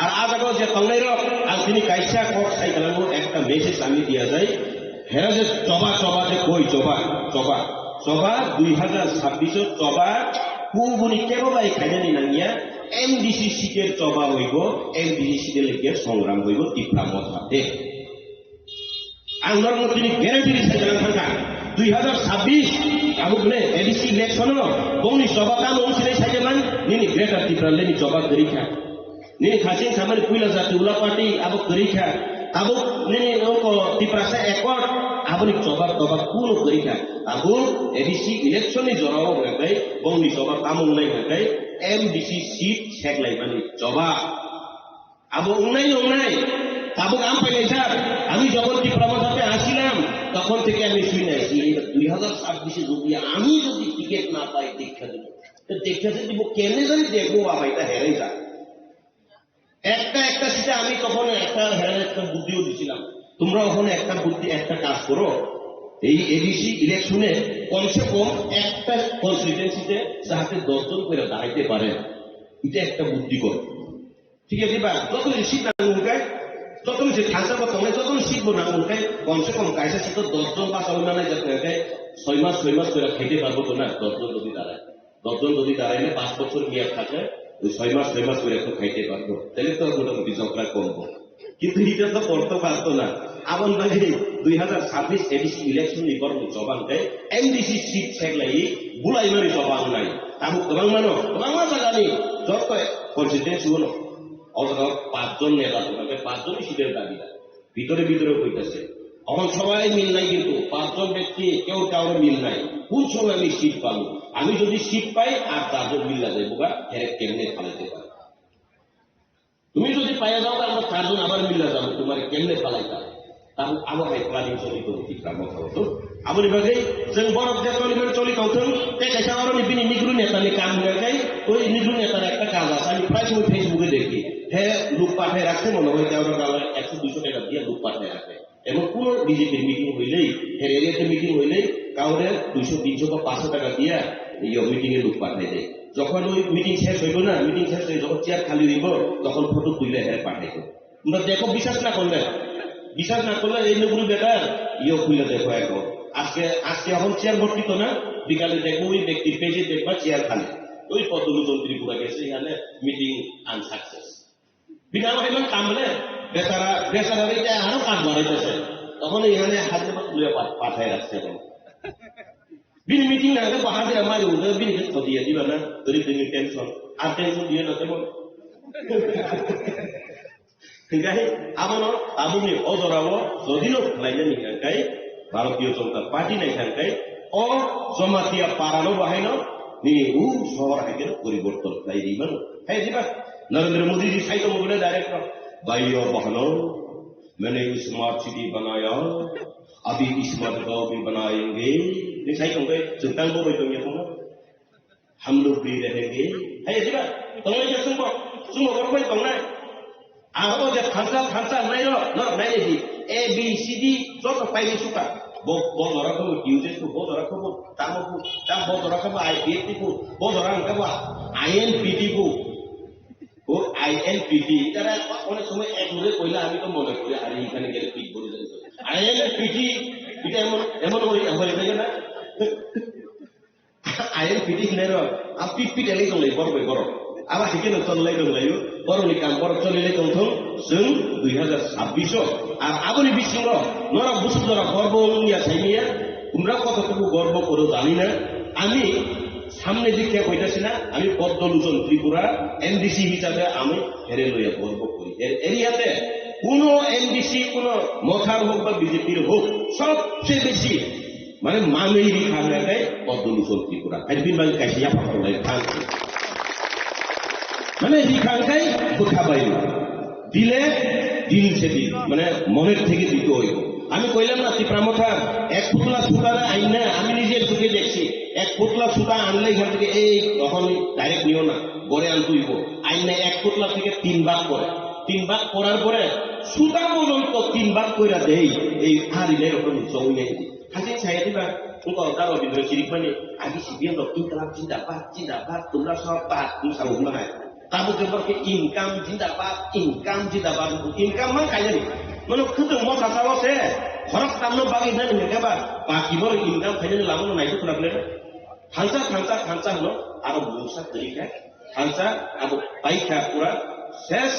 আর আজাগো যে তংনাই রক আর তিনি কাইসা কক সাইকেলানো একটা মেসেজ আমি দিয়া যাই হেরা যে চবা চবা যে কই চবা চবা চবা 2026 চবা কুবুনি কেবলাই খাইনানি নাঙ্গিয়া এমডিসি সিটের চবা হইব এমডিসি সিটের লেগে সংগ্রাম হইব টিপলা মথাতে আঙ্গর মধ্যে গ্যারান্টি দিছে থাকা 2026 abukne edisi election bongni soba kam onsile sajeman nini greater tifralle ni soba gerikha nini khasin samani puila jati ula party abuk gerikha abuk nini oko tiprasa ekor abuni soba toba kuno gerikha abuk edisi election ni jorao gagai bongni soba kam onlai gagai MDC seat seglai mani soba abuk onlai abuk am pailesa আমি যখন ত্রিপুরাতে আসিলাম তখন থেকে আমি শুনে আসি 2026 যদি আমি যদি টিকিট না পাই দীক্ষা দেব তো দীক্ষা দিব কেন জানি দেখবো বাবা এটা হেরে যা একটা সিটে আমি তখন একটা হেরে একটা বুদ্ধিও দিছিলাম তোমরা ওখানে একটা বুদ্ধি একটা কাজ করো এই এডিসি ইলেকশনে কমসে কম একটা কনস্টিটিউয়েন্সিতে যাতে 10 জন করে দাঁড়াইতে পারে এটা একটা বুদ্ধি করো ঠিক আছে বা যত সিট না উঠায় যত যে খাসা বা তোমরা যত শিখবো না উঠায় কমসে কম কাইসা সিট 10 জন 5 জন নাই যাতে 6 মাস করে খেতে পারবো তো না 10 জন যদি দাঁড়ায় 10 জন যদি দাঁড়াইলে 5 বছর মেয়াদ থাকে ওই 6 মাস করে একটু খাইতে পারবো তাহলে তো মোটামুটি ঝগড়া কমবো কিন্তু এটা তো করতে পারতো না আমন বাজে 2026 এডিসি ইলেকশন নি করব জবান দেয় এমডিসি সিট সেগলাই বুলাই মারি জবান নাই তাবু গোবাং মানো জানি যত কনস্টিটিউয়েন্সি হলো অথবা 5 জন নেতা তোমাকে 5 জনই সিটের দাবি ভিতরে কইতাছে এখন সবাই মিল নাই কিন্তু 5 জন ব্যক্তি কেউ কারোর মিল নাই কোন সময় আমি সিট পাবো আমি যদি সিট পাই আর 4 জন মিল যাবে বোকা এর কেমনে ফালাইতে পারে তুমি যদি পাইয়া যাও আমরা 4 জন আবার মিল যাবো তোমার কেমনে ফালাইতা তাহলে আমার ভাই প্ল্যানিং চলি তো ঠিক কাম হতো আমনি বাগে जों বরফ যে চলি কৌথন তে কাইসা আর নিবিনি নিগ্রু নেতানি কাম গাই ওই নিগ্রু নেতার একটা কাজ আছে আমি প্রায় সময় ফেসবুকে দেখি হ্যাঁ লোক পাঠায় রাখছে মনে হয় কেউ 100-200 টাকা দিয়ে লোক পাঠায় রাখে এবং কোন বিজেপির মিটিং হইলেই এর এরিয়াতে মিটিং হইলেই কাউরে 200-300 বা 500 টাকা দিয়ে এই মিটিং এ লোক পাঠায় দেয় যখন ওই মিটিং শেষ হইল না মিটিং শেষ হয়ে যখন চেয়ার খালি হইব তখন ফটো তুলে হ্যাঁ পাঠাইতো তোমরা দেখো বিশ্বাস না করলে এই লোকগুলো বেটার খুলে দেখো এখন আজকে এখন চেয়ার ভর্তিত না বিকালে দেখো ওই ব্যক্তির পেজে দেখবা চেয়ার খালি ওই পদ্মলোচন ত্রিপুরা গেছে এখানে মিটিং আনসাকসেস বিনা এমন কাম বলে বেচারা এটা আরো কাজ বাড়াইতেছে তখন এখানে হাতে তুলে পাঠায় রাখছে এখন বিনি মিটিং না হলে বাহাদে আমার বিনি দিয়ে দিবা না তরি তুমি টেনশন আর টেনশন দিয়ে না তেমন গাই আবুনি অজরাও যদিও লাইনে নিকাই ভারতীয় জনতা পার্টি নাই থাকাই অ জমাতিয়া পারানো বাহাইনো নি শহর হাইকের পরিবর্তন তাই দিবেন হ্যাঁ দিবা नरेंद्र मोदी जी साइड में बोले डायरेक्ट भाई और बहनों मैंने स्मार्ट सिटी बनाया अभी स्मार्ट गांव भी बनाएंगे ये साइड होंगे चिंता को भाई तुम ये हम लोग भी रहेंगे है जी बात तुम ये सुनो और कोई तुम ना आप जब खांसा नहीं रो नहीं जी A B C D जो तो पहले सुका बहुत orang kamu diuji tu, बहुत orang kamu tamu बहुत orang kamu IPT ku, बहुत orang kamu INPT ku ও আইএনপিটি তারা অনেক সময় এক মুখে কইলে আমি তো মনে করি আরে এখানে গেলে পিক বলে যাবে আইএনপিটি এটা এমন হয়ে থাকে না আইএনপিটি নেই আর পিট এলে চলে বড় আবার সেখানে চললাই বড় কাম বড় চলিলে কৌথম जों 2026 আর আবনি বিসিং নরা বুসুদরা গর্ব নিয়া চাইনিয়া তোমরা কতটুকু গর্ব করো জানি না আমি সামনে দিকে কইতাছি না আমি পদ্মলোচন ত্রিপুরা এনডিসি হিসাবে আমি হেরে লইয়া গর্ব করি এর এরিয়াতে কোন এনডিসি কোন মথার হোক বা বিজেপির হোক সবচেয়ে বেশি মানে মানেই রিখাঙ্গায় পদ্মলোচন ত্রিপুরা একদিন মানে কাশিয়া পাঠাই থাকবে মানে রিখাঙ্গায় কোথা পাইল দিলে দিল সে দিল মানে মনের থেকে দিতে হইব আমি কইলাম না ত্রিপুরা মথার এক পুতলা সুতারা আইন না আমি নিজের চোখে দেখছি এক পোটলা সুতা আনলে এখান থেকে এই তখন ডাইরেক্ট নিও না, গড়ে আন তুইব আইনে 1 পোটলা থেকে 3 ভাগ করে, 3 ভাগ করার পরে সুতা পর্যন্ত 3 ভাগ কইরা দেই এই হারিলে ওপর জমি নেই হাসি ছায়া দিবা তার রবীন্দ্র শিরিক মানে আগে শিবিয়ে ইনকালাব জিন্দাবাদ তোমরা সব বাদ তুমি সামগ্রী হয় তারপর যখন ইনকাম জিন্দাবাদ ইনকাম মানে খাই জানি মানে খুব মজা চাও আছে ঘরত কামনো বাকি না নেবা বাকি বড় ইনকাম খাই জানি লাভ নাইতো খারাপলে খাঞ্চা হলো আরো মূসা তরিকা খাঞ্চা আরো পাইখা পুরা শেষ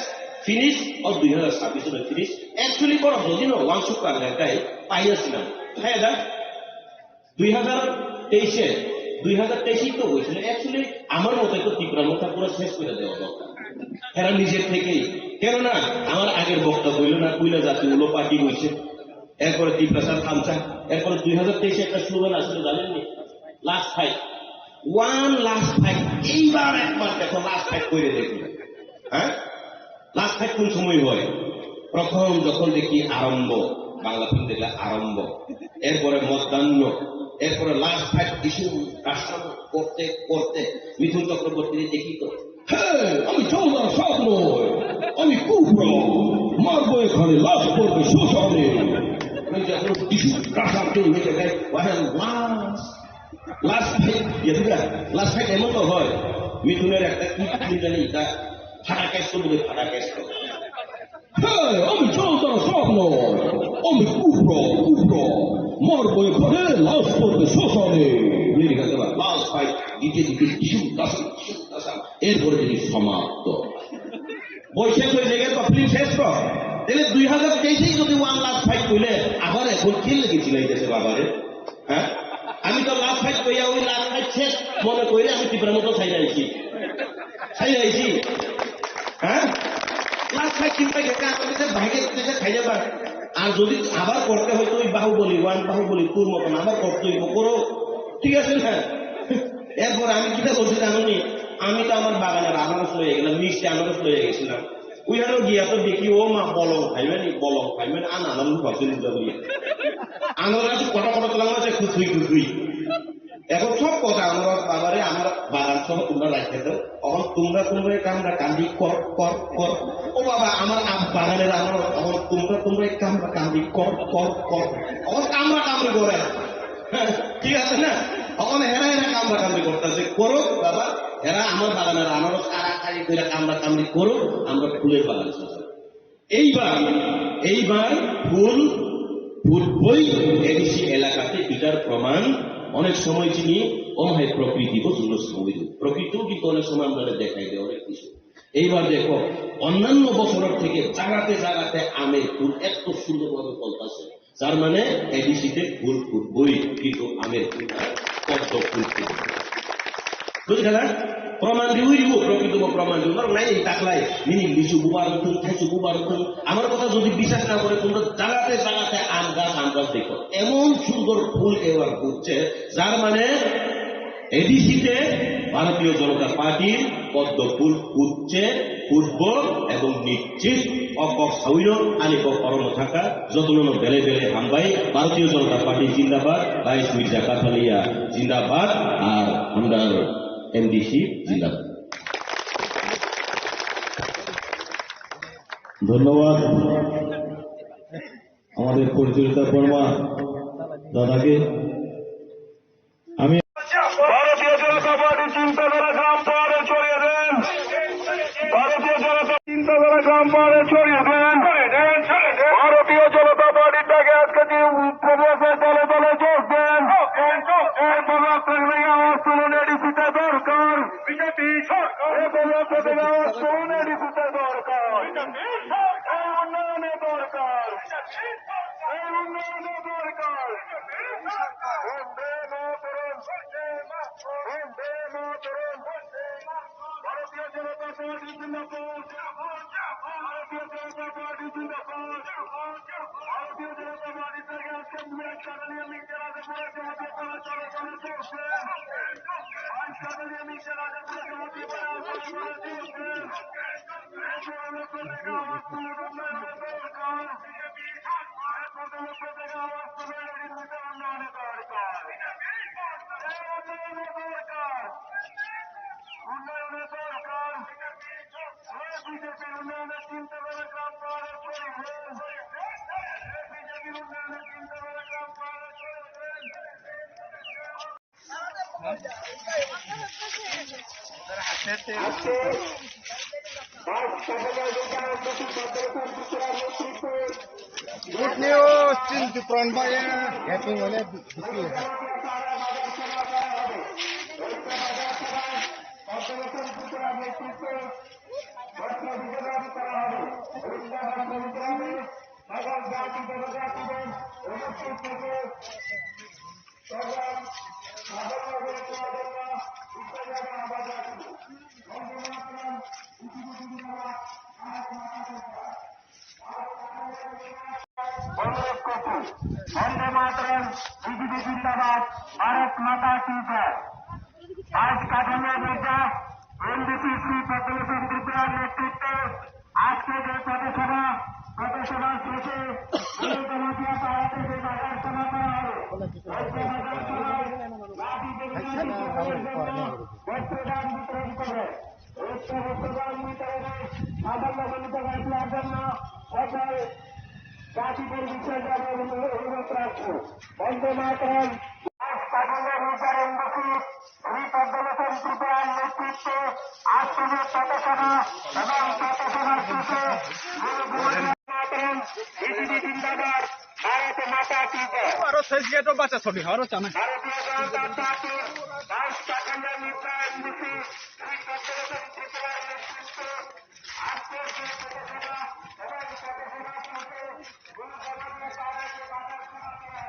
ফিনিশ ও 2026 ফিনিশ অ্যাকচুয়ালি বড় যদিন ওয়ান সুপার গাই পাইয়াছিলাম হ্যাঁ দা 2023 তো হয়েছিল অ্যাকচুয়ালি আমার মতে তো ত্রিপুরার মতো পুরো শেষ করে দেওয়া দরকার এরা নিজের থেকেই কেননা আমার আগের বক্তব্য হইল না কুইলা জাতি হলো পার্টি হয়েছে এরপরে ত্রিপ্রাসাদ খামচা এরপরে 2023 একটা স্লোগান আসলে জানেননি লাস্ট ফাইট এইবার একবার দেখো লাস্ট ফাইট করে দেখি হ্যাঁ লাস্ট ফাইট কোন সময় হয় প্রথম যখন দেখি আরম্ভ বাংলা ফিল্ম দেখলে আরম্ভ এরপরে মধ্যাহ্ন এরপরে লাস্ট ফাইট ইস্যু রাষ্ট্র করতে করতে মিথুন চক্রবর্তী দেখি তো আমি চৌদার সব নয় আমি কুপ্র মারবো এখানে লাস্ট করবে শোষণে যখন ইস্যু রাষ্ট্র হয়ে যায় লাস্ট ফাইট এমন তো হয় মিথুনের একটা কি জানি তা ফাটা ক্যাশ বলে ফাটা ক্যাশ আমি চৌদার সব নয় আমি কুপ্র মারবো এখানে লাস্ট করবে শোষণে লাস্ট ফাইট দিতে এরপরে যদি সমাপ্ত বৈশাখ হয়ে জায়গায় তো ফিল্ম শেষ তো তাহলে 2023 যদি ওয়ান লাস্ট ফাইট করলে আবার এখন কি লেগেছিল এই দেশে বাবারে হ্যাঁ আমি তো লাস্ট ফাইট কইয়া ওই লাস্ট ফাইট শেষ মনে করে আমি ত্রিপুরার মতো ছাইরাইছি হ্যাঁ লাস্ট ফাইট চিন্তা গেছে আমাদের ভাইকে খাই যাবা আর যদি আবার করতে হয়তো ওই বাহুবলী তোর মতন আবার করতে হইব করো ঠিক আছে না এরপর আমি কিটা বলছি জানি আমি তো আমার বাগানের আনারস লয়ে গেলাম মিষ্টি আনারস লয়ে গেছিলাম ওইখানেও গিয়া তো দেখি ও মা বলং খাইবেন আনারস ভাবছেন আনারস কটা তোলা আছে খুঁজুই এখন সব কথা আমার বাবারে আমার বাগান সহ তোমরা রাখতে দাও তখন তোমরা কামরা কান্দি কর ও বাবা আমার বাগানের আমার তখন তোমরা কামরা কান্দি কর তখন কামড়ি করে ঠিক আছে না তখন হেরা কামরা কামড়ি করতেছে করো বাবা এরা আমার বাগানের আমারও কারাকারি করে কামড়া কামড়ি করো আমরা ফুলের বাগান এইবার ফুল ফুটবই এডিসি এলাকাতে এটার প্রমাণ অনেক সময় চিনি অনহায় প্রকৃতি প্রচন্ড প্রকৃতিও কিন্তু অনেক সময় আমরা দেখাই দেয় অনেক কিছু এইবার দেখো অন্যান্য বছরের থেকে জায়গাতে আমের ফুল এত সুন্দরভাবে ফলতেছে যার মানে এডিসিতে ফুল ফুটবই কিন্তু আমের ফুল পদ্ম ফুল বুঝলে না প্রমাণ দিব প্রকৃত প্রমাণ দিব নাই তাকলাই মিনি লিচু বুবার খাইছু বুবার আমার কথা যদি বিশ্বাস না করে তোমরা জায়গাতে আম গাছ দেখো এমন সুন্দর ফুল এবার ফুটছে যার মানে এডিসিতে ভারতীয় জনতা পার্টির পদ্ম ফুল ফুটব এবং নিশ্চিত অকসাউর আলিক কর্ম থাকা যত্ন বেলে হামবাই ভারতীয় জনতা পার্টি জিন্দাবাদ বাইশ মির্জা কাতালিয়া জিন্দাবাদ আর আমরা এমডিসি জিন্দাবাদ। ধন্যবাদ আমাদের পরিচালিত কর্মা দাদাকে। আমি ভারতীয় জনতা পার্টি চিন্তাধারা গ্রাম পাহাড়ে ছড়িয়ে দেন, ভারতীয় জনতা চিন্তাধারা গ্রাম পাহাড়ে ছড়িয়ে দেন। ভারতীয় জনতা পার্টির ডাকে আজকে প্রবাসে দলে দলে যোগ দেন। আওয়াজ তুলুন এডিসিতে দরকার বিজেপি সরকার, আওয়াজ তুলুন এডিসিতে দরকার উন্নয়নে দরকার ভারতীয় জনতা পার্টি জিন্দাবাদ, ভারতীয় জনতা পার্টি জিন্দাবাদ, ভারতীয় জনতা পার্টি থেকে আজকে কাতালিয়া মির্জা রাজাপুরে সমাধি করা চলাচলে চলছে, কাতালিয়া মির্জা রাজাপুরে সমাধি করা চলছে। আওয়াজ তুলুন উন্নয়নের দরকার, উন্নয়নের দরকার। Good news, Cinti Pranbaya. Getting on it. Vande Mataram, BJP जिंदाबाद, भारत माता की जय। आज का जन्म मिर्जा एनडीसी श्री पद्मभूषण त्रिपुरा नेतृत्व आज के जो पदसभा শেষে জনপ্রিয় পাড়াতে যে বাজার সভা করা হবে বস্ত্রদান বিতরণ করে বস্ত্রদান বিতরণে সাফল্যমণ্ডিত হয়েছিলার জন্য সকল জাতিদের বিষয় যাবে অনুরোধ রাখবো। বন্দে মাতরম। শ্রী পদ্মভূষণ ত্রিপুরার নেতৃত্বে আজ থেকে পথসভা এবং পথসভার শেষে মাতরম বিজেপি জিন্দাবাদ, ভারত মাতা কি জয়। ভারতীয় জনতা পার্টির ভাইস প্রেসিডেন্ট নির্বাচন শ্রী পদ্মভূষণ ত্রিপুরার নেতৃত্বে আজকের যে পথসভা এবং পথসভার শেষে গুরুজনদের তাদেরকে বাজার সভা করা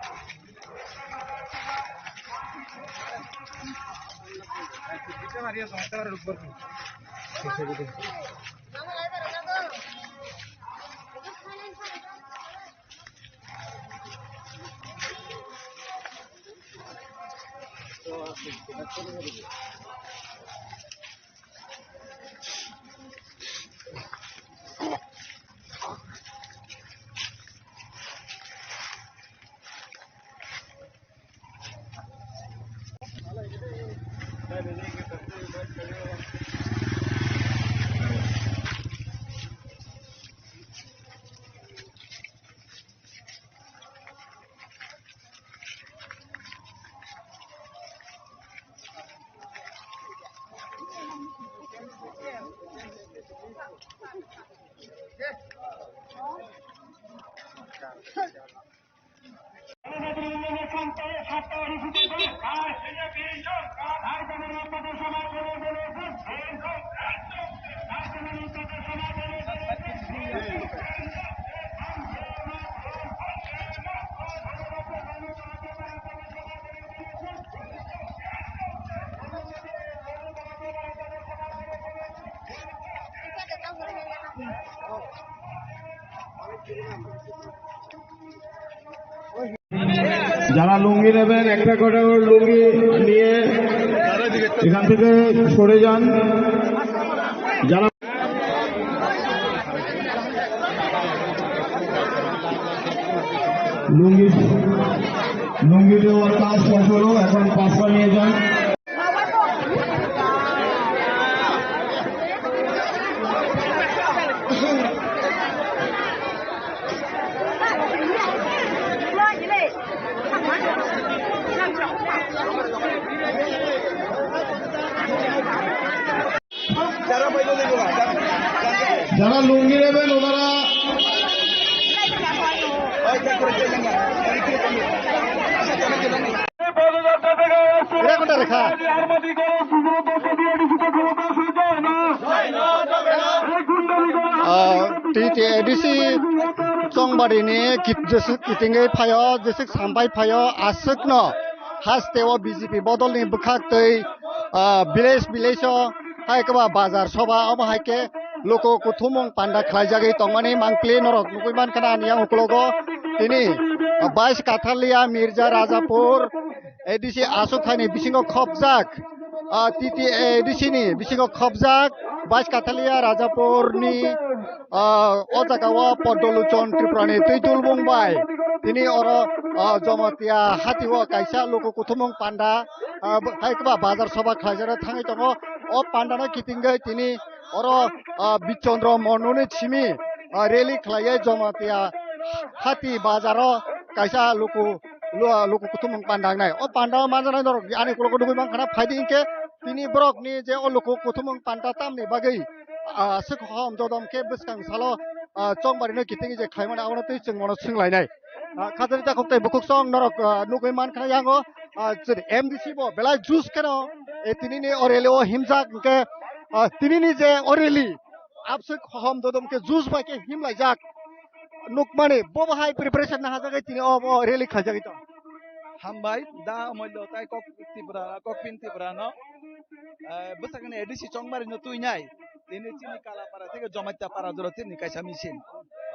যারা লুঙ্গি নেবেন একটা করে লুঙ্গি নিয়ে এখান থেকে সরে যান। যারা লুঙ্গি দেওয়ার কাজ শেষ হলো, এখন পাশা নিয়ে যান। যারা লুঙ্গি নেবেন ওনারা एडिसी चंबारिनि जेसुक किथिंगै फायो जेसुक सामबाय फायो आसुकनो हास्तेव बीजेपी बदलनि बुखाक्तै विलेज हायकबा बाजार सभा अब हायके लोको कुथुमंग पांडा खायजागै तंगमानि मांगप्ले नरक नुकैमान खाना निया उकलोगो तिनि 22 काथालिया मिर्जा राजापुर एडिसी आसुखानि बिसिंगो खबजाक टीटी एडिसिनि बिसिंगो खबजाक 22 काथालिया राजापुरनि अजागावा पद्मलोचन त्रिपुरानि तैतुल बुंबाय तिनि अर जमतिया हातिव कायसा लोको कुथुमंग पांडा हायकबा बाजार सभा खायजारा थाङै दङ अ पांडाना किथिंगै तिनि अर बिचन्द्र मनुनि छिमि रेली खालायै जमतिया हाति बाजार कायसा लोको loko kutumung pandang nai o pandang mana nai norok ani kulo kudu mang kana fighting ke tini brok ni je o loko kutumung panda tam ni bagai sik hom jodom ke biskang salo chongbari no kitingi je khaimana awna tei chung mono singlai nai khadari ta koktai bukuk song norok nugui man kana yango MDC bo belai juice kano e tini ni orele o himjak ke tini ni je oreli absik hom jodom ke juice ba ke himlai jak nukmani bobo hai preparation na hajagai tini o rally khajagai to hambai da moilo tai kok tibra kok pin tibra no besakane edisi chongmari no tuinyai tini chini kala para থেকে জমাইতে পারা জোর তিনি কাইসা মিছিল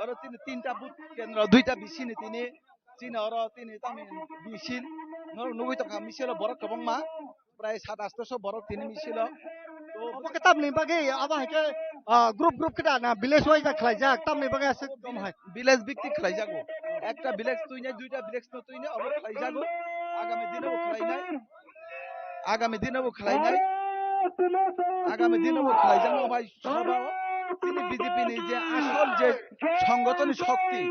আর তিনি তিনটা booth কেন্দ্র দুইটা বিসিনি তিনি চিন আর তিনি তামি মিছিল নবই টাকা মিছিল বড় কবং মা প্রায় 7-800 বড় তিনি মিছিল তো bobo ke tamni bagai aba hai ke group kita na village wise na khlaijak tamni bagai asik tom hai village ভিত্তিক খেলাই যাবো একটা ভিলেজ তুই নাই দুইটা ভিলেজ তো তুই নাই অব খেলাই যাবো আগামী দিনেও খেলাই নাই আগামী দিনেও খেলাই নাই আগামী দিনেও খেলাই যাবো ভাই সবাও তিনি বিজেপি নি যে আসল যে সংগঠনের শক্তি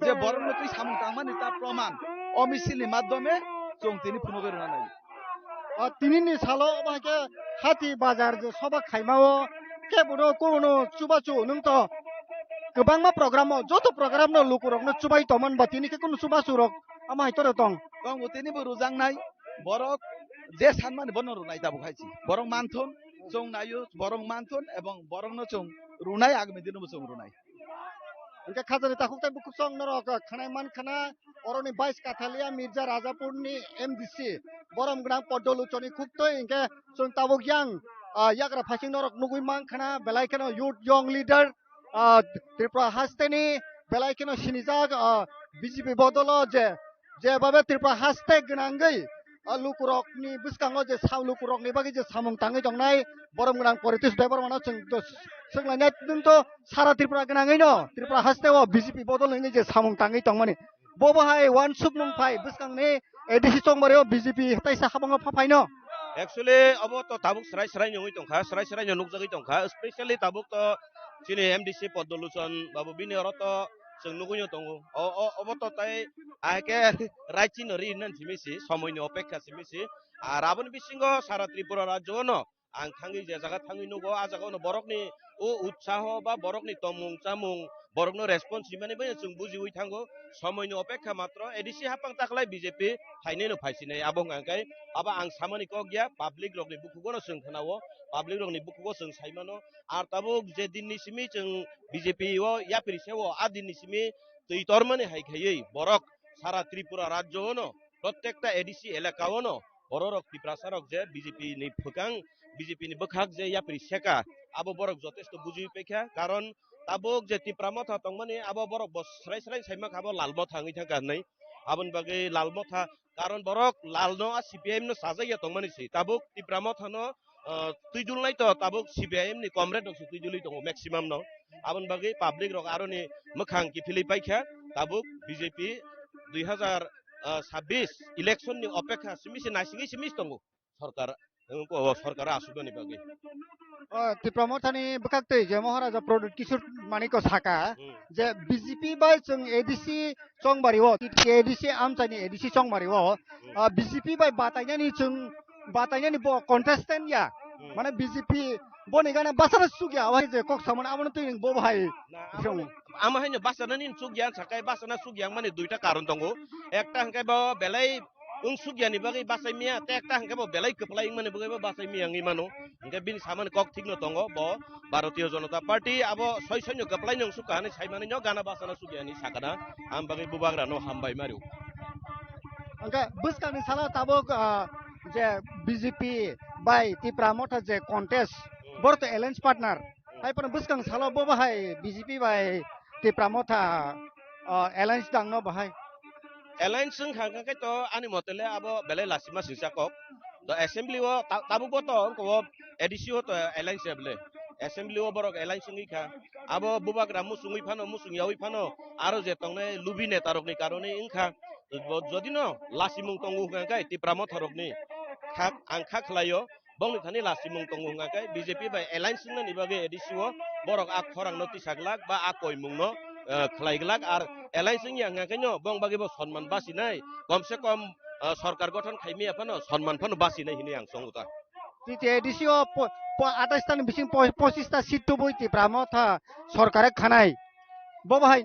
যে বরং তুই সামন তামানি তা প্রমাণ অমিছিলি মাধ্যমে চং তিনি পুনবেরনা নাই tini ni salo aba ke hati bazar je soba khaimao ke bono kono chubachu nung to kebangma program mo joto program no lukurok no chubai toman ba tini ke kono chubachu rok ama hai tore tong এবং তিনি রোজাং নাই বরং যে সানমানি বন রুনাই দাবো খাইছি বরং মানথন চং নাইও বরং মানথন এবং বরং ন চং রুনাই আগামী দিনেও চং রুনাই Engka khajari takuk tai bukuk song norok khanai man khana oroni 22 kathalia Mirza Rajapur ni MDC borom gnang podoluchoni khuktoi engke chung tabuk yang yakra phasing norok nugui man khana belai keno youth young leader Tripura hasteni belai keno sinijak BJP bodolo je babe Tripura haste gnangai lukurok ni biskango je sam lukurok ni bagi je samung tangai jongnai borom gnang politics bebar mana chung Senglanya tentu sara Tripura genangai no Tripura haste o BJP bodol ini je samung tangai tongmani bobo hai one sub nung pai biskang ni edisi chongmari o BJP tai sa habang papai no Actually abo to tabuk serai nyongoi tongkha serai nyonuk jagi tongkha especially tabuk to chini MDC podolution babu bini oroto जों नुगुयो दङो अबतो ताय आके राइचिन रिनन सिमिसि समयनि अपेक्षा सिमिसि are आबन बिसिंगो सारा त्रिपुरा राज्यनो आं थांगि जे जागा थांगि नुगो आ जागानो बरकनि ओ उत्साह बा बरकनि तमुं चामुं बरकनो रेसपन्स सिमानि बे जों बुजिवै थांगो समयनि अपेक्षा मात्र एडिसि हापां ताखलाय बीजेपी फाइनेनो फाइसिनै आबं आंकाय आबा आं सामानि क गया पाब्लिक रकनि बुकुगोनो जों खोनावो पाब्लिक रकनि बुकुगो जों साइमानो आर ताबो जे दिननि सिमि जों बीजेपी ओ यापिरिसेवो आ दिननि सिमि तैतरमाने हाइखायै बरक सारा त्रिपुरा राज्यनो प्रत्येकटा एडिसि एलाकावनो बरक पिप्रासारक जे बीजेपी नि फोकां बीजेपी नि बखाक जे यापिरि सेका आबो बरक जथेष्ट बुजि पेखा कारण ताबुक जे तिप्रामथा तंगमाने आबो बरक बस्राय साइमा खाबो लालमो थाङै थांगानै आबन बागै लालमो था कारण बरक लालनो आ सीपीएम नो साजाया तंगमाने सि ताबुक तिप्रामथानो तुइजुलनाय तो ताबुक सीपीएम नि कमरेड दं तुइजुलै दं मैक्सिमाम नो आबन बागै पब्लिक रक आरोनि मोखां किफिलै पाइखा ताबुक बीजेपी 2026 इलेक्शन नि अपेक्षा सिमिसि नासिङै सिमिस दं सरकार सरकार आसुगनि बागै Tripuramothani bekak tei je Maharaja Product Kishore Maniko Saka je BJP bai chung ADC chongbari wo ADC amchani ADC chongbari wo BJP bai batanya ni bo contestant ya মানে BJP boni gana basara sugya wai je kok samon amon tuing bo bhai ama haino basana nin sugya sakai basana sugya মানে দুইটা কারণ দङ একটা হাঙ্কাই বা বেলাই उं सुगियानि बागै बासायमिया तेकटा हांकाबो बेलाय कपलाय माने बगैबो बासायमिया ngि मानो हांका बिनि सामान कक थिगनो दङ बो भारतीय जनता पार्टी आबो सयसयनो कपलाय नों सुकाने सायमाने नो गाना बासाना सुगियानि साकाना आम बागै बुबाग्रा नो हामबाय मारिउ angka buskani sala tabok je BJP bai Tripuramoth je contest borto alliance partner hai pon buskang sala bo bahai BJP bai Tripuramoth alliance dangno bahai alliance जों हांकाय तो आनि मतले आबो बेलाय लासिमा सिसाकक तो असेंबली वो ताबुबो तो को एडीसी हो तो alliance बेले असेंबली वो बरक alliance ngि खा आबो बुबाग्रा मुसुङै फानो मुसुङयावै फानो आरो जे तंगने लुबि नेतारकनि कारणे इंखा जदिनो लासिमुं तंगु हांकाय Tripuramoth रकनि खाक आंखा खलायो बंनि थानि लासिमुं तंगु हांकाय बीजेपी बाय alliance नि बागै एडीसी वो बरक आ खरां नोटिस आगलाक बा आ कयमुंनो খালাইগলাক আর এলাই जोंनि आंगाखैनो बं बागिबो सन्मान बासिनाय कमसे कम सरकार गठन खाइमि आफानो सन्मान फानो बासिनाय हिनि आं संगता তৃতীয় এডিসিও 28টা বিসিং 25টা সিট তো বইতি প্রামথা সরকারে খানাই ববাহাই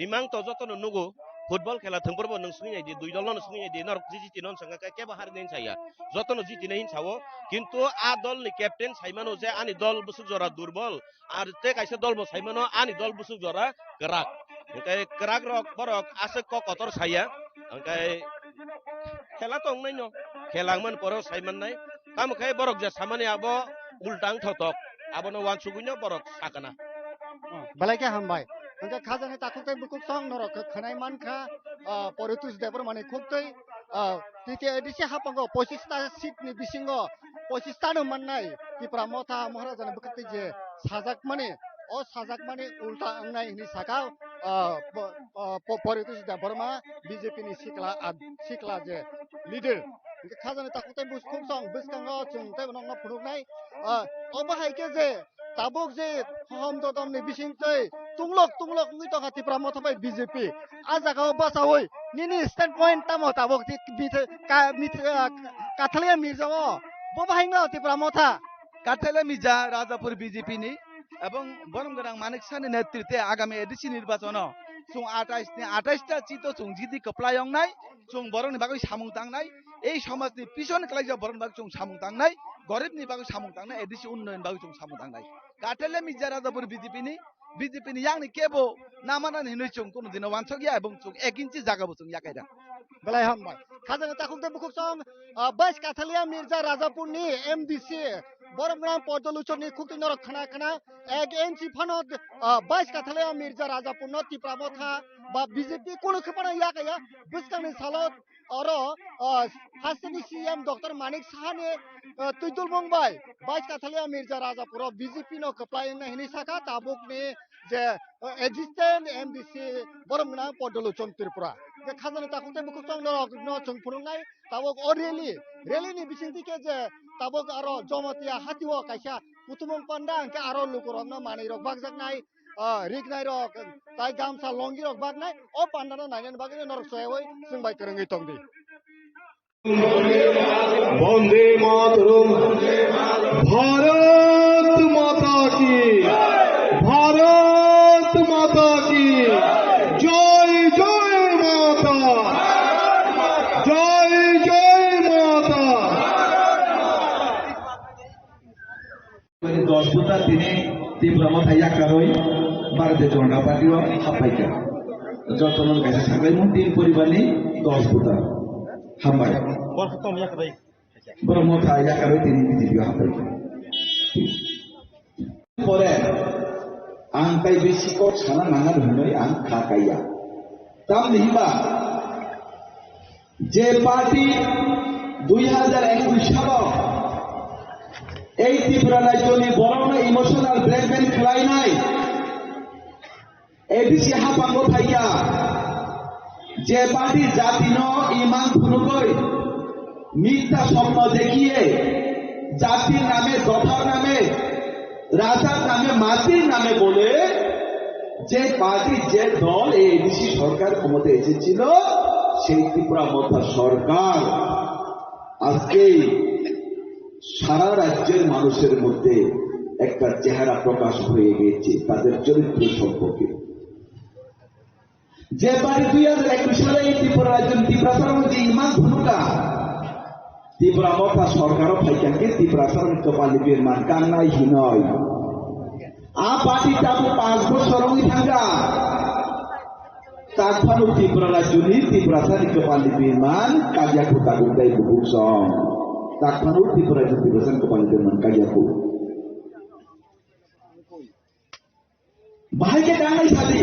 ইমাং তো যতন নুগো ফুটবल खेला थोंबोरबो नोंसुनि आइदि दुइ दल नोंसुनि आइदि नर जिति नन संगा केबा हारनेन साया जतन जितिनै हिनसावो किन्तु आ दलनि क्याप्टेन साइमानो जे आनि दल बुसु जरा दुर्बल आर ते काइसे दलबो साइमानो आनि दल बुसु जरा कराक ओंखाय कराक रक बरक आसे क कतर साया ओंखाय खेला तो नैनो खेलांमोन पर साइमान नाय कामखाय बरक जे सामानि आबो उल्टां थथक आबोनो वानसुगुइनो बरक साकाना बालायके हामबाय ओंखाय खाजानि ताकुतै बुकुक सं नरक खनाय मानखा परितुस देबर माने खुबतै तृतीय एडिसि हापांगो 25टा सिटनि बिसिंगो 25टा नो माननाय तिप्रा मथा महाराजानि बुकतै जे साजाक माने ओ साजाक माने उल्टा आंनाय हिनि साका परितुस देबर मा बीजेपी नि सिक्ला जे लिडार खाजानि ताकुतै बुकुक सं बिसकांगो जोंतै नंना फुनुनाय अबाहायके जे ताबुक जे हम ददमनि बिसिंतै तुंलक ngui to khati pramo thabai BJP ajagao basawoi nini stand point tamo tabok kathalia mirjao bobahinga ti pramo tha কাঠালে Mirza Rajapur বিজেপিনি এবং বরমগরাং মানিক সানি নেতৃত্বে আগামী এডিসি নির্বাচন চুং 28টা চিতো চুং জিদি কপ্লায়ং নাই চুং বরংনি বাগৈ সামুং তাংনাই এই সমাজনি পিছন কলাইজা বরং বাগ চুং সামুং তাংনাই গরিবনি বাগৈ সামুং তাংনাই এডিসি উন্নয়ন বাগৈ চুং সামুং তাংনাই কাঠালে মির্জা রাজাপুর বিজেপিনি यांनि केबो नामानानि हिनै चुं कोनो दिनो वानसगिया এবং चुं 1 इन्चि जागाबो चुं याकायदा belai hambai khajana takhukte bukuk song bais kathalia mirza rajapurni MDC boromgram pordoluchoni khukti norok khana 1 inchi phanot bais kathalia mirza rajapurno tipramotha ba BJP kono khapana yakaya buskani salot oro hasini CM Dr. Manik Sahane tuidul mongbai bais kathalia mirza rajapuro BJP no kaplain na hini saka tabukni je existent MDC boromgram pordoluchon Tripura je khajana takhukte bukuk song norok no chung phurungnai tabuk oreli ni bisingtike je tabuk aro jomatia hatiwo kaisa kutumong pandang ke aro lukurokno manai rok bakjaknai rignai rok tai gamsa longi rok baknai o pandana nainen bagene norok soyoi sungbai kerengi tongdi বন্দে মাতরম ভারত মাতা কি ভারত মাতা কি জয় জয় মাতা জয় জয় মাতা 10 buta tini tibramo thaya karoi Bharatiya Janata Party ro hapaika jotonon kaisa sabai mun tin poribani 10 buta hambai Brahmo thaya karoi tini BJP hapaika pore ang kai besi ko sana nangar hunoi ang khakaya tam nihiba je party 2021 সাল এই ত্রিপুরা রাজ্যনি বড় emotional blackmail খেলাই নাই ADC হাপাঙ্গ Thaiya যে party জাতিন ইমান ফুনুকই মিথ্যা স্বপ্ন দেখিয়ে জাতির নামে দফার নামে রাজার নামে মাটির নামে বলে যে পার্টি যে দল এই এডিসি সরকার ক্ষমতায় এসেছিল সেই ত্রিপুরা মধ্যা সরকার আজকে সারা রাজ্যের মানুষের মধ্যে একটা চেহারা প্রকাশ হয়ে গেছে তাদের চরিত্র সম্পর্কে যে পার্টি 2021 সালে এই ত্রিপুরা রাজ্য ত্রিপুরার মধ্যে ইমান ভূমিকা ত্রিপুরা মধ্যা সরকারও ফাইকাকে ত্রিপুরার কপালিবের মান কান্নাই হিনয় আ পার্টিটা 5 বছর থাকা তারপরও ত্রিপুরা রাজ্যনি ত্রিপুরার কপালিবের মান কাজিয়া কোটা গুন্দাই বুকসং তারপরও ত্রিপুরা ত্রিপুরার কপালিবের মান কাজিয়া কো বাহাইকে কান্নাই সাদি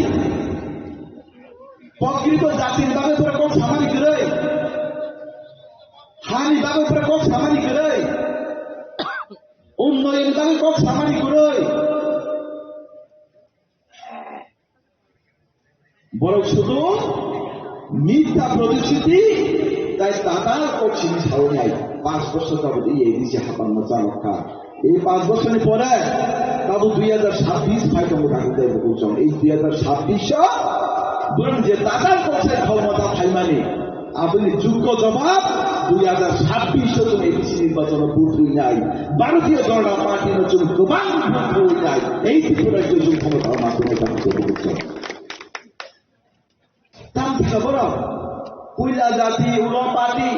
প্রকৃত জাতির বাবে পুরো কোন সামানি করে হানি বাবে পুরো কোন সামানি করে উন্নয়ন বাবে কোন সামানি করে বরং শুধু মিথ্যা প্রতিশ্রুতি তাই তাতা করছিনি সাউনাই 5 বছর যাবত এই দিশে হাপান্ন চালকা এই 5 বছরের পরে তাবো 2026 ফাইট আমরা থাকতে বলছো এই 2026 বরং যে টাকার পক্ষে ক্ষমতা ফাইমানি আপনি যোগ্য জবাব 2026 তুমি এডিসি নির্বাচন বুঝুই নাই ভারতীয় জনতা পার্টির জন্য গোবাং বুঝুই নাই এই ত্রিপুরার জন্য ক্ষমতার মাধ্যমে থাকতে বলছো তাম থেকে বড় কুইলা জাতি উলো পার্টি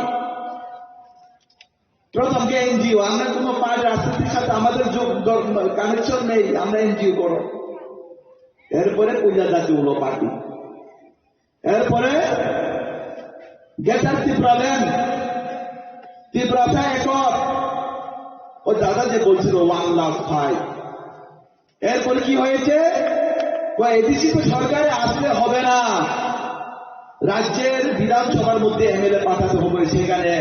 প্রথম কে এনজিও আমরা কোনো পার্টি রাজনীতির সাথে আমাদের কানেকশন নেই আমরা এনজিও করো এরপরে কুইলা জাতি উলো পার্টি এরপরে গেটার ত্রিপুরা একর ও দাদা যে বলছিল 1,05,000 এরপরে কি হয়েছে এডিসি তো সরকারে আসলে হবে না রাজ্যের বিধানসভার মধ্যে এমএলএ পাঠাতে হবে সেখানে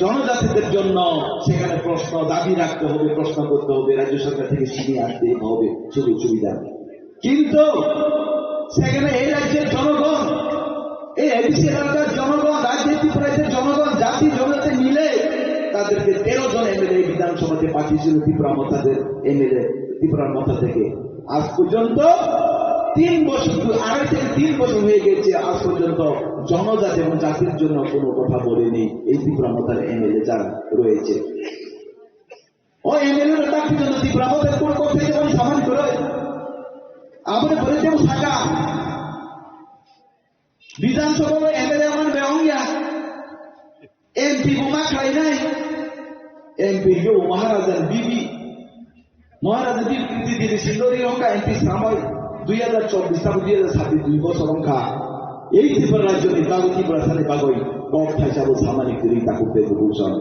জনজাতিদের জন্য সেখানে প্রশ্ন দাবি রাখতে হবে প্রশ্ন করতে হবে রাজ্য সরকার থেকে ছিনিয়ে আসতে হবে সুযোগ সুবিধা কিন্তু সেখানে এই রাজ্যের জনগণ এই এডিসি এলাকার জনগণ রাজ্যের ত্রিপুরাদের জনগণ জাতি জনজাতি মিলে তাদেরকে 13 জন এমএলএ বিধানসভাতে পাঠিয়েছিল ত্রিপুরা মতাদের এমএলএ ত্রিপুরার মতা থেকে আজ পর্যন্ত 3 বছর 2.5 থেকে 3 বছর হয়ে গেছে আজ পর্যন্ত জনজাতি এবং জাতির জন্য কোনো কথা বলেনি এই ত্রিপুরা মতার এমএলএ যারা রয়েছে ও এমএলএ তার জন্য ত্রিপুরা মতার কোন কথা যেমন সমান করে আমরা বলে দেব থাকা বিধানসভা এমএলএ আমার বেঙ্গিয়া এমপি বোমা খাই নাই এমপি মহারাজার বিবি মহারাজার বিবৃতি দিয়ে সিন্দরি রঙ্কা এমপি সাময় 2024 থেকে 2026 2 বছর রঙ্কা এই ত্রিপুরা রাজ্য নির্বাচন ত্রিপুরা সাথে বাগই কক থাইসাবো সামাজিক রিতা করতে বলছেন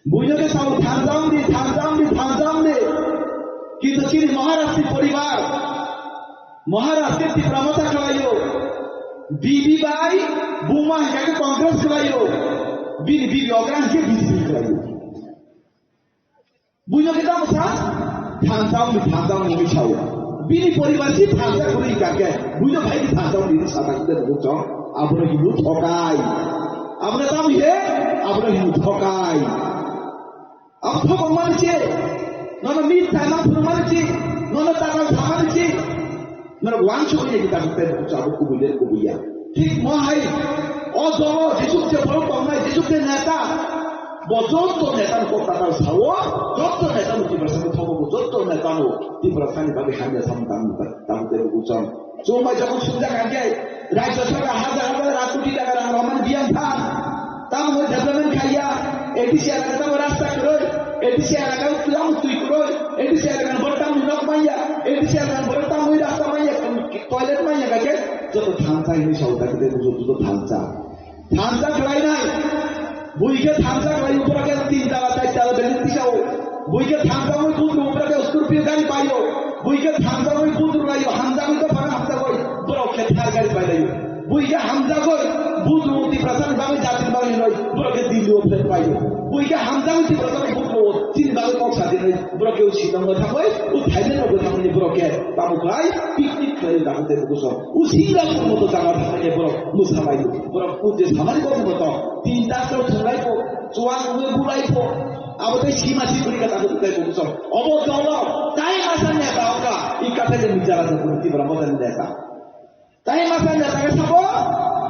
বুঝতে সাবো থামজাম দে কিন্তু কি মহারাষ্ট্রের পরিবার মহারাষ্ট্রের ত্রিপুরা মতা খাওয়াইও বিবি ভাই বুমা হেঁকে কংগ্রেস খেলাইও বিবি অগ্রাণকে বিজেপি খেলাইও বুঝো কে দাম সা থামজাম মুভি ছাও বিনি পরিবার কি থামজা করে কাকে বুঝো ভাই কি থামজাম দিদি সাদা করে বুঝছ আমরা হিন্দু ঠকাই আমরা দাম হে আমরা হিন্দু ঠকাই আমরা ঠক মানছে নন মিথ্যা না মানছে নন টাকা মানছে মানে ওয়াংশ হয়ে গেছে তাদের চাবো কুবুইয়া ঠিক মহাই অজল যেসুকে বড় কমাই যেসুকে নেতা যত নেতার কথাটাও সাও যত নেতা ত্রিপুরা থাকবো যত নেতানো ত্রিপুরা স্থানীয় ভাবে সামনে তাদের বুঝান চৌমাই যখন সুবিধা কাটে রাজ্য সরকার হাজার কোটি টাকার রহমান বিয়ান খান তার মধ্যে ডেভেলপমেন্ট খাইয়া এডিসি এলাকা রাস্তা করে এডিসি এলাকা তুলাম তুই করে এডিসি এলাকার বড়তাম নক মাইয়া এডিসি এলাকার বড়তাম ওই রাস্তা মাইয়া টয়লেট মাইয়া কাকে যত থানচা হিনি সৌদাকে যত থানচা খেলাই নাই বইকে থানচা খেলাই উপরে 3 তালা 4 তালা বেলুন দিছাও বইকে থানচা ওই দুধ উপরে স্করপিও গাড়ি পাইও বইকে থানচা ওই দুধ লাইও হামজা কই তো পারে হামজা কই বড় খেতার গাড়ি পাইলাইও বইকে হামজা কই বুধ মতি প্রধান ভাবে জাতির ভাবে নয় বড়কে দিল্লি উপরে পাইও বইকে হামজা মতি প্রধান বুধ তিন ভাবে কক সাথে নয় বড়কে উছিদঙ্গ থাকই ও থাইল্যান্ড উপরে থাকলে বড়কে তামুকলাই পিকনিক খেলে দাঁড়াতে বসো ও সিঙ্গাপুর মতো জায়গা থাকলে বড় মুসামাই বড় যে সামাজিক মতো 3 তার থলাইপো চোয়ান বুলাইপো আমাদের সীমাসি পরীক্ষা তাদের বসো অবদল তাই মাসান নেতা ওরা এই কাছে নিজেরা ত্রিপুরা মতো নেতা তাই মাসান নেতাকে সাবো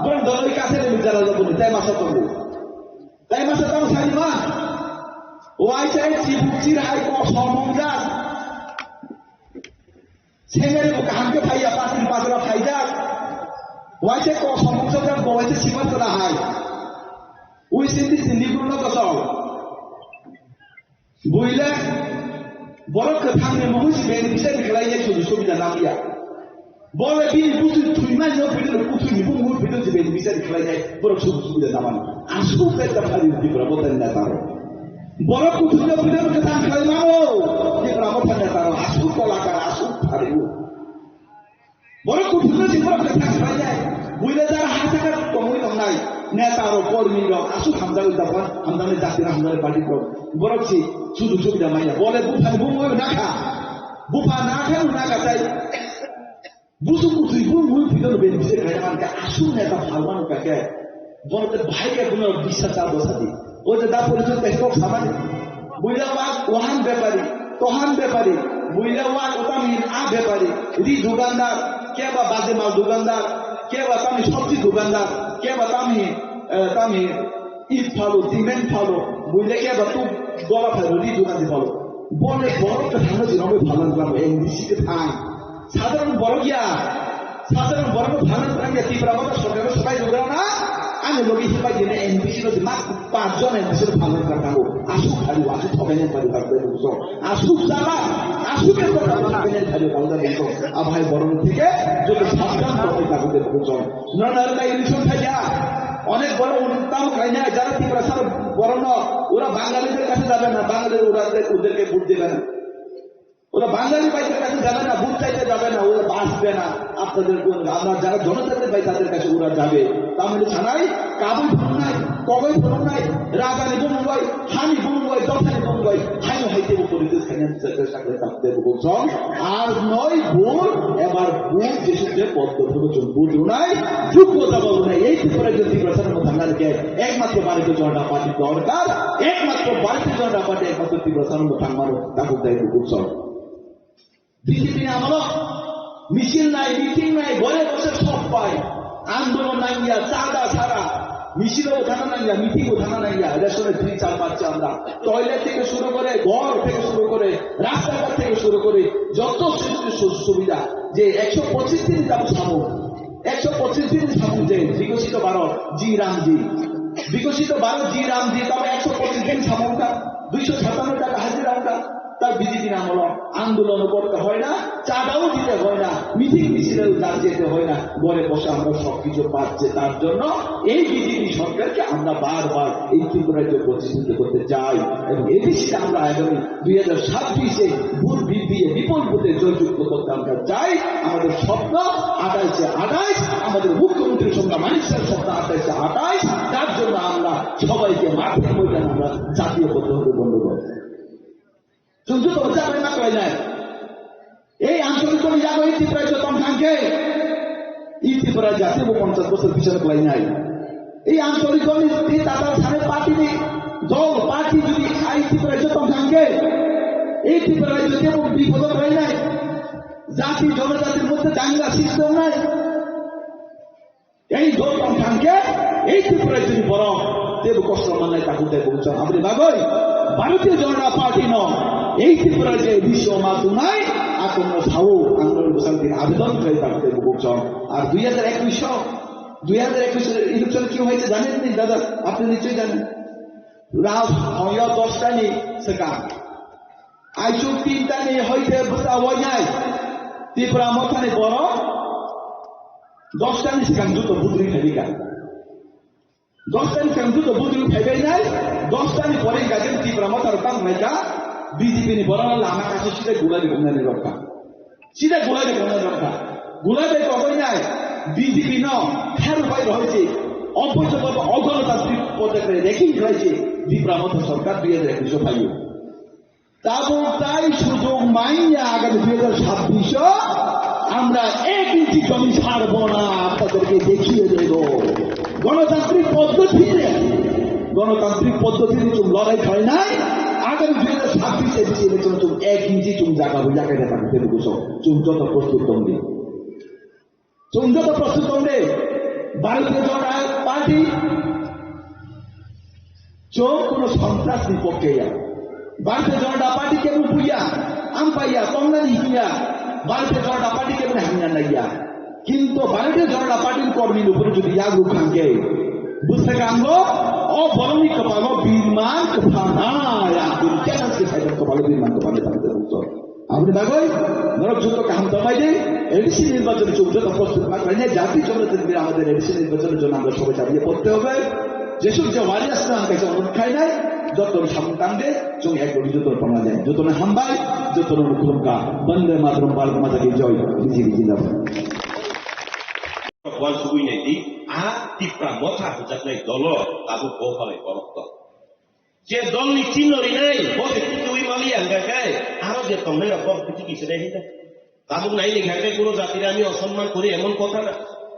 বরং দলের কাছে নিজেরা যাবো তাই মাসা করবো তাই মাসা তাও সারিমা ওয়াই চাই চিবুচির হাই কো সমংজাত ছেলের কাহাকে খাইয়া পাতিল পাতরা খাইয়া ওয়াই চাই কো সমংজাত বইতে সীমান্ত না হাই ওই সিন্ধি গুলো কসও বুইলে বড় কথানে মহুসি বেন বিশেষ খেলাইয়া শুধু সুবিধা নামিয়া বড় বিল বুঝু তুইমা ন ভিডিও কুথু নিবু মুর ভিডিও যে বেন বিশেষ খেলাইয়া বড় সুবিধা নামান আসু পেটা ফালি দিবরা বদন না তার বড় কুথু ন ভিডিও কথা খেলাই নাও দিবরা বদন না তার আসু কলাকার আসু ফালিও বড় কুথু ন দিবরা কথা খেলাইয়া বুইলে যারা হাতাকার কমই নাই নেতার কর্মীরা আসু হামদা উদ্যাপন হামদানে জাতির হামদানে পার্টি বরছি শুধু সুবিধা মাইয়া বলে বুফান বুমই নাখা বুফা না খাও না কাটাই বুঝু কুতুই বুমই ভিতর বেরিয়ে খায় আমাকে আসু নেতা ফালমানো কাকে বলতে ভাইকে কোনো বিশ্বাস আর বসাদি ও যে দা পরিচয় দেখো সামান্য বুঝলা ওয়াহান ব্যাপারী তোহান ব্যাপারী বুঝলে ওটামি ব্যাপারী রি দোকানদার কে বা বাজে মাল দোকানদার কে বা তামি সবজি দোকানদার কে বা তামি ইট ফালো সিমেন্ট ফালো বুঝলে কে বা তুই গলা ফেলো রি দোকানে ফালো বলে বড় তো ঠান্ডা যেভাবে ভালো লাগবে এই মিশিকে থাই সাধারণ বড় গিয়া সাধারণ বড় ভালো লাগে তীব্রা মতো সরকারের সবাই দোকান না আমি লোক হিসেবে জেনে এনবিসির মাত্র 5 জন এনবিসির ভালো কাটাবো আসুক খালি আসুক ঠকাইনে পারি থাকবে বুঝছো আসুক যারা আসুকের কথা ঠকাইনে খালি কাউদা দেখো আর ভাই বড় থেকে যত সাবধান হবে থাকবে বুঝছো নরনারকা ইলিশন খাইয়া অনেক বড় উন্নতম খাইনা যারা তীব্রা সার বড় না ওরা বাঙালিদের কাছে যাবে না বাঙালির ওদেরকে ভোট দেবে না ওরা বাঙালি ভাইদের কাছে যাবে না ভোট চাইতে যাবে না ওরা বাঁচবে না আপনাদের আমরা যারা জনতাদের ভাই তাদের কাছে ওরা যাবে তাহলে ছাড়াই কাবুল ফোন নাই কবই ফোন নাই রাগানি বঙ্গয় হানি বঙ্গয় দশানি বঙ্গয় হাইনো হাইতে উপরিতে সাকরে থাকতে বলছন আর নয় ভুল এবার ভুল যে সূত্রে পদ্ধতি বুঝু নাই যোগ্যতা বল নাই এই ত্রিপুরা যদি প্রচারের মধ্যে আপনাদেরকে একমাত্র ভারতীয় জনতা পার্টি দরকার একমাত্র ভারতীয় জনতা পার্টি একমাত্র ত্রিপুরা প্রচারের মধ্যে আমারও তাকে দায়িত্ব বুঝছন বিজেপি আমলক মিছিল নাই মিটিং নাই ঘরে বসে সব পায় আন্দোলন নাই গিয়া চাঁদা ছাড়া মিছিলও উঠানো নাই গিয়া মিটিং উঠানো নাই গিয়া রেশনের ফ্রি চাল পাচ্ছে আমরা টয়লেট থেকে শুরু করে ঘর থেকে শুরু করে রাস্তাঘাট থেকে শুরু করে যত সুবিধা যে 125 দিন যাবো সামু 125 দিন সামু যে বিকশিত ভারত জি রামজি বিকশিত ভারত জি রামজি তবে 125 দিন সামুটা 257 টাকা হাজিরা ওটা তার বিজেপি আমল আন্দোলন করতে হয় না চাঁদাও দিতে হয় না মিটিং মিছিলেও তার যেতে হয় না ঘরে বসে আমরা সবকিছু পাচ্ছে তার জন্য এই বিজেপি সরকারকে আমরা বারবার এই ত্রিপুরায় প্রতিষ্ঠিত করতে চাই এবং এই বিষয়ে আমরা আগামী 2026-এ ভোট দিয়ে বিপুল ভোটে জয়যুক্ত করতে আমরা চাই আমাদের স্বপ্ন 28 আমাদের মুখ্যমন্ত্রীর সংখ্যা মানুষের স্বপ্ন 28 তার জন্য আমরা সবাইকে মাঠের ময়দানে আমরা জাতীয় পদ্ধতি বন্ধ করব শুধু তো যাবে না কয় নাই এই আঞ্চলিক যাবো এই ত্রিপুরায় যতম থাকবে এই ত্রিপুরায় জাতীয় 50 বছর পিছনে কয় নাই এই আঞ্চলিক তাদের সামনে পার্টি নেই দল পার্টি যদি এই ত্রিপুরায় যতম থাকবে এই ত্রিপুরায় যদি বিপদ হয় নাই জাতি জনজাতির মধ্যে দাঙ্গা সিস্টেম নাই এই দল থাকবে এই ত্রিপুরায় যদি বড় দেব কষ্ট মানায় তাকে দেব আপনি ভাবই ভারতীয় জনতা পার্টি নয় এই ত্রিপুরার যে বিশ্ব মাধ্যমায় আপনার সাউ আন্দোলন শান্তির আবেদন করে থাকতে বলছেন আর 2021 ইলেকশন কি হয়েছে জানেন নি দাদা আপনি নিশ্চয়ই জানেন রাজ হয় 10টা নেই সেকা আইসু 3টা নেই হইতে বুঝা হয় নাই ত্রিপুরা মথানে বড় 10টা নেই সেখান দুটো বুদ্রি ফেলিকা 10টা নেই সেখান দুটো বুদ্রি ফেলাই নাই 10টা নেই পরে গাছেন ত্রিপুরা মথার কাম নাইকা বিজেপি নি বড় হলে আমার কাছে সিধে গুলাবি ঘুমনানি দরকার সিধে গুলাবি ঘুমনানি দরকার গুলাবি কখন নাই বিজেপি ন খের হয়ে রয়েছে অবৈধভাবে অগণতান্ত্রিক পদক্ষেপে রেখিং রয়েছে বিপ্রামত সরকার 2021 পাইও তাই সুযোগ মাইয়া আগামী 2026 আমরা 1 ইঞ্চি জমি ছাড়বো না আপনাদেরকে দেখিয়ে দেব গণতান্ত্রিক পদ্ধতিতে চুম লড়াই হয় নাই আগামী 2026-এ বেশি ইলেকশন চুম 1 ইঞ্চি চুম জাগাবো জায়গাটা থাকতে বুঝো চুম যত প্রস্তুত তোমরে ভারতীয় জনতা পার্টি চোখ কোন সন্ত্রাস বিপক্ষে ভারতীয় জনতা পার্টি কেমন বুঝিয়া আম পাইয়া কংগ্রেস হিয়া ভারতীয় জনতা পার্টি কেমন হাঙ্গা নাইয়া কিন্তু ভারতীয় জনতা পার্টির কর্মীর উপরে যদি ইয়াগু খাঙ্গে বুঝতে কাঙ্গো অবরণী কপালো বিমান কপানায়া কেন সে ফাইদার কপালো বিমান কপালে থাকতে বলতো আপনি ভাগই নরক যুদ্ধ কাম দমাই দেয় এডিসি নির্বাচনের যুদ্ধ প্রস্তুত না করে জাতি জনতাদের আমাদের এডিসি নির্বাচনের জন্য আমরা সবাই চালিয়ে পড়তে হবে যেসব যে ওয়ারিয়াস নাম কাছে অনুরোধ খাই নাই যত সামনে টানবে চোখ এক কোটি যত পাওয়া যায় যত না হাম্বাই যত অনুকূলকা বন্দে মাতরম বালক মাতাকে জয় বিজেপি জিন্দাবাদ বল সুবুই নাই দি আ টিপ্রা মথা হুজাকলাই দল তাবু বহালে করত যে দল নি চিনরি নাই বসে তুই মালি আঙ্গাকাই আর যে তোমরা রকম কিছু কিছু দেই তাবু নাই লেখাকে কোনো জাতির আমি অসম্মান করি এমন কথা না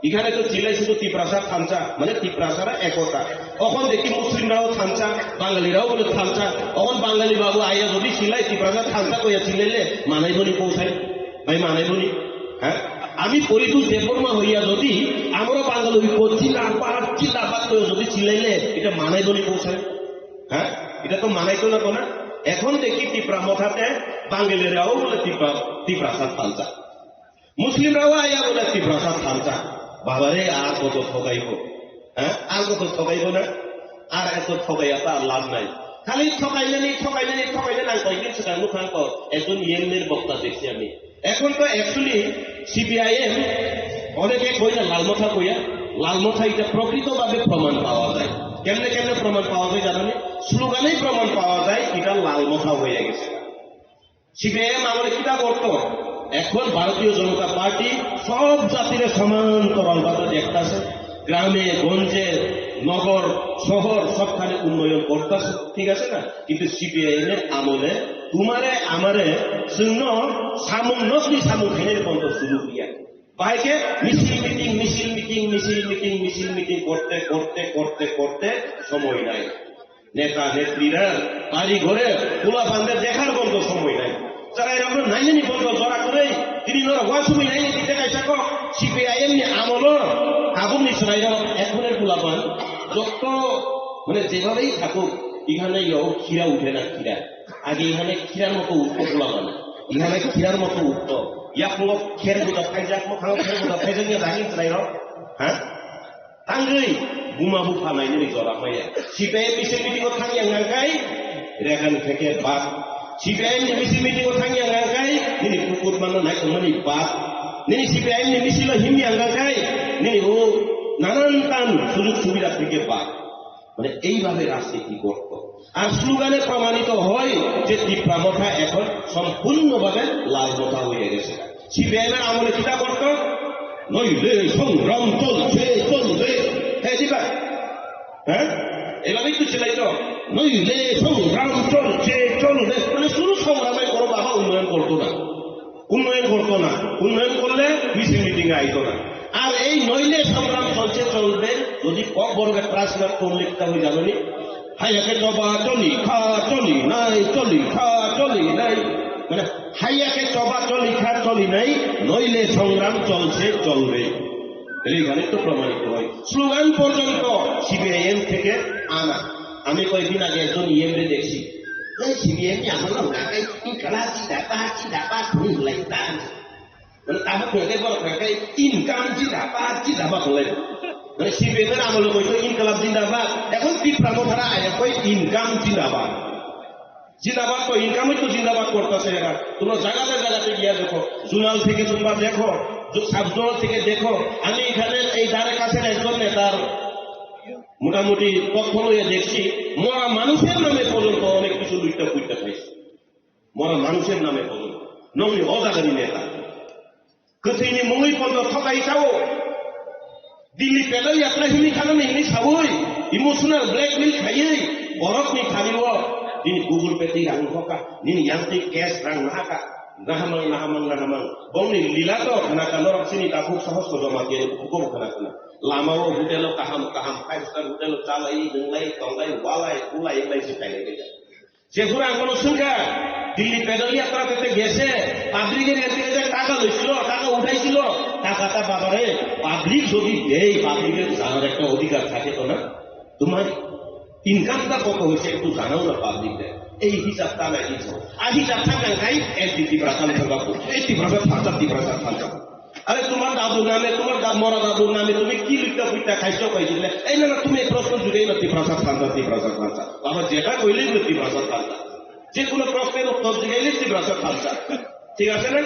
এখানে তো চিল্লাই শুধু তিপ্রাসার থানচা মানে তিপ্রাসারা একতা তখন দেখি মুসলিমরাও থানচা বাঙালিরাও বলে থানচা তখন বাঙালি বাবু আইয়া যদি চিল্লাই তিপ্রাসার থানচা কইয়া চিল্লাইলে মানাইবনি পৌঁছাই ভাই মানাইবনি হ্যাঁ আমি পরিতু দেবর্মা হইয়া যদি আমরা বাঙালি চিল্লাবাদ করে যদি চিল্লাইলে এটা মানাইবনি পৌঁছাই হ্যাঁ এটা তো মানাইতো না কোনা এখন দেখি তিপ্রা মথাতে বাঙালিরাও বলে তিপ্রাসার থানচা মুসলিমরাও আইয়া বলে তিপ্রাসার থানচা বাবারে আর কত ঠকাইব হ্যাঁ আর কত ঠকাইব না আর এত ঠকাইয়া তার লাভ নাই খালি ঠকাইলেন আর কয়েকদিন সেখানে মুখান পর একজন ইয়েমের বক্তা দেখছি আমি এখন তো অ্যাকচুয়ালি সিপিআইএম অনেকে কই না লালমথা কইয়া লালমথা এটা প্রকৃতভাবে প্রমাণ পাওয়া যায় কেমনে কেমনে প্রমাণ পাওয়া যায় জানেন স্লোগানেই প্রমাণ পাওয়া যায় এটা লালমথা হয়ে গেছে সিপিআইএম আমলে কিটা করতো এখন ভারতীয় জনতা পার্টি সব জাতির সমান্তরালভাবে দেখতেছে গ্রামে গঞ্জে নগর শহর সবখানে উন্নয়ন করতেছে ঠিক আছে না কিন্তু সিপিআইএম এর আমলে তোমারে আমারে শূন্য সামুন নকলি সামুন খেনের বন্ধ শুরু দিয়া বাইকে মিছিল মিটিং করতে করতে করতে করতে সময় নাই নেতা নেত্রীরা বাড়ি ঘরে খোলা বান্ধে দেখার বন্ধ সময় নাই যারা এরকম নাইনি বন্ধ জড়া করে তিনি ওয়াসুমি নাইনি দিতে গাইছে সিপিআইএম নি আমল আগুন নিশ্চয় এখনের খোলা পান যত মানে যেভাবেই থাকুক এখানে ক্ষীরা উঠে না ক্ষীরা আগে এখানে ক্ষীরার মতো উঠতো খোলা পান এখানে ক্ষীরার মতো উঠতো ইয়াক মোক খের গোটা খাই যাক মোক খাও খের গোটা খাই যাক রাঙিন চাই হ্যাঁ তাঙ্গই বুমা বুফা নাইনি জড়া হয়ে সিপিআইএম মিছিল মিটিং থাকি আঙ্গাই রেখান থেকে বাদ সিপিআইএম মিছিল মিটিং থাকি আঙ্গাই নিনি কুকুর মানো নাই তোমানি বাদ নিনি সিপিআইএম মিছিল হিমি আঙ্গাই নিনি ও নানান টান সুযোগ সুবিধা থেকে বাদ মানে এইভাবে রাজনীতি করত আর স্লোগানে প্রমাণিত হয় যে তিপ্রামথা এখন সম্পূর্ণভাবে লালমথা হয়ে গেছে সিপিআইএম এর আমলে কিটা করত নইলে সংগ্রাম চলবে হ্যাঁ দিবা হ্যাঁ এভাবেই তো ছিলাইত নইলে সংগ্রাম চলবে মানে শুরু সংগ্রামে করো বাবা উন্নয়ন করতো না উন্নয়ন করলে মিছিল মিটিং এ আইতো না আর এই নইলে সংগ্রাম চলবে যদি কক বর্গের প্রাসঙ্গিক কোন লিখতে হয়ে জানি হাইয়াকে চবা চলি খা চলি নাই মানে হাইয়াকে চবা চলি খা চলি নাই নইলে সংগ্রাম চলবে এইখানে তো প্রমাণিত হয় স্লোগান পর্যন্ত সিপিআইএম থেকে আনা আমি কয়েকদিন আগে একজন ইএমরে দেখছি সিপিআইএম আমার মানে তাহার ফেঁকে বড় ফেঁকে ইনকাম জিন্দাবাদ হলেন মানে সিপিএম এর আমলে কইতো ইনকালাব জিন্দাবাদ এখন তিপ্রামথারা আয়া কই ইনকাম জিন্দাবাদ তো ইনকামই তো জিন্দাবাদ করতেছে এরা তোমরা জায়গাতে গিয়া দেখো জুনাল থেকে তোমরা দেখো সাবজোনাল থেকে দেখো আমি এখানে এই ধারে কাছে একজন নেতার মোটামুটি তথ্য লইয়া দেখছি মরা মানুষের নামে পর্যন্ত অনেক কিছু লুইটা পুইটা খাইছে মরা মানুষের নামে পর্যন্ত নমনি অজাগারি নেতা কতইনি মুই পর্যন্ত ঠকাই চাও দিল্লি পেলাই আপনার হিনি খানো হিনি খাবই ইমোশনাল ব্ল্যাকমেল খাইয়ে বরফ নি খালিব দিন গুগল পে তে রাং হকা নিন ইয়ান্তি ক্যাশ রাং নাহাকা নাহামাং বংনি লীলা তো খানা কানোর সিনি তা খুব সহজ জমা দিয়ে হুকুম খানা লামাও হোটেল কাহাম 5 স্টার হোটেল চালাই দংলাই তংলাই ওয়ালাই কুলাই এলাই সেটাই লেগে যেগুলো কোনো সংখ্যা দিল্লি পেদল যাত্রাতে গেছে পাবলিকের এদিকে টাকা লইছিল টাকা উঠাইছিল টাকাটা বাবারে পাবলিক যদি দেয় পাবলিকের জানার একটা অধিকার থাকে তো না তোমার ইনকামটা কত হয়েছে একটু জানাও না পাবলিকদের এই হিসাবটা আমি দিচ্ছ আর হিসাব থাকাই তিপ্রাসাদ থাকা আরে তোমার দাদুর নামে তোমার মরা দাদুর নামে তুমি কি লিখতে ফুইটা খাইছো কইছিলে এই না তুমি এই প্রশ্ন জুড়েই না তিপ্রাসাদ খালসা বাবা যেটা কইলেই না তিপ্রাসাদ খালসা যে কোনো প্রশ্নের উত্তর দিলেই তিপ্রাসাদ খালসা ঠিক আছে না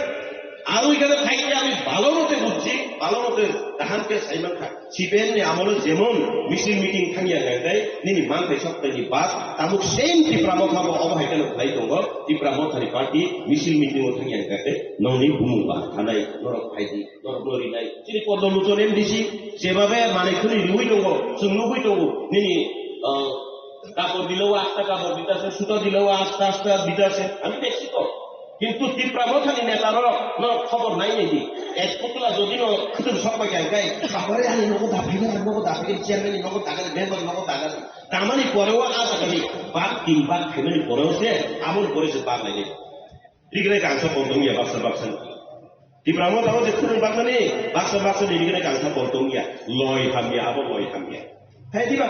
আর ওইখানে থাকতে আমি ভালো মতে বুঝছি ভালো মতে তাহানকে সাইমান খা সিপিএম আমলে যেমন মিছিল মিটিং থাঙিয়া দেয় নিনি মানতে সপ্তাহে বাদ তামুক সেম তিপ্রামথা অবহাইকানো খাই দङ তিপ্রামথানি পার্টি মিছিল মিটিং থাঙিয়া দেয় ননি বুমুবা থানাই নরক খাইদি নরক নরি নাই তিনি পদলুচন এমডিসি সেভাবে মানে খুনি রিউই দङ जों नुबुই दङ নিনি কাপড় দিলেও আস্তা কাপড় দিতেছে সুতো দিলেও আস্তে দিতেছে আমি দেখছি তো কিন্তু তীব্রামথানি নেতারও খবর নাই নাকি এক পুতলা যদি সবাই গাই তারপরে আমি নগদ দাফাই চেয়ারম্যান নগদ দাগালে মেম্বার নগদ দাগালে তামানি পরেও আজ আগামী বাদ 3 বার ফ্যামিলি পরেও সে আমল করেছে বাদ নাই দিগরে গাংসা বন্ধমিয়া বাক্সা তীব্রামত আবার যে খুব বাক্সানি বাক্সা দিগরে গাংসা বন্ধমিয়া লয় হামিয়া আবার লয় হামিয়া হ্যাঁ দিবা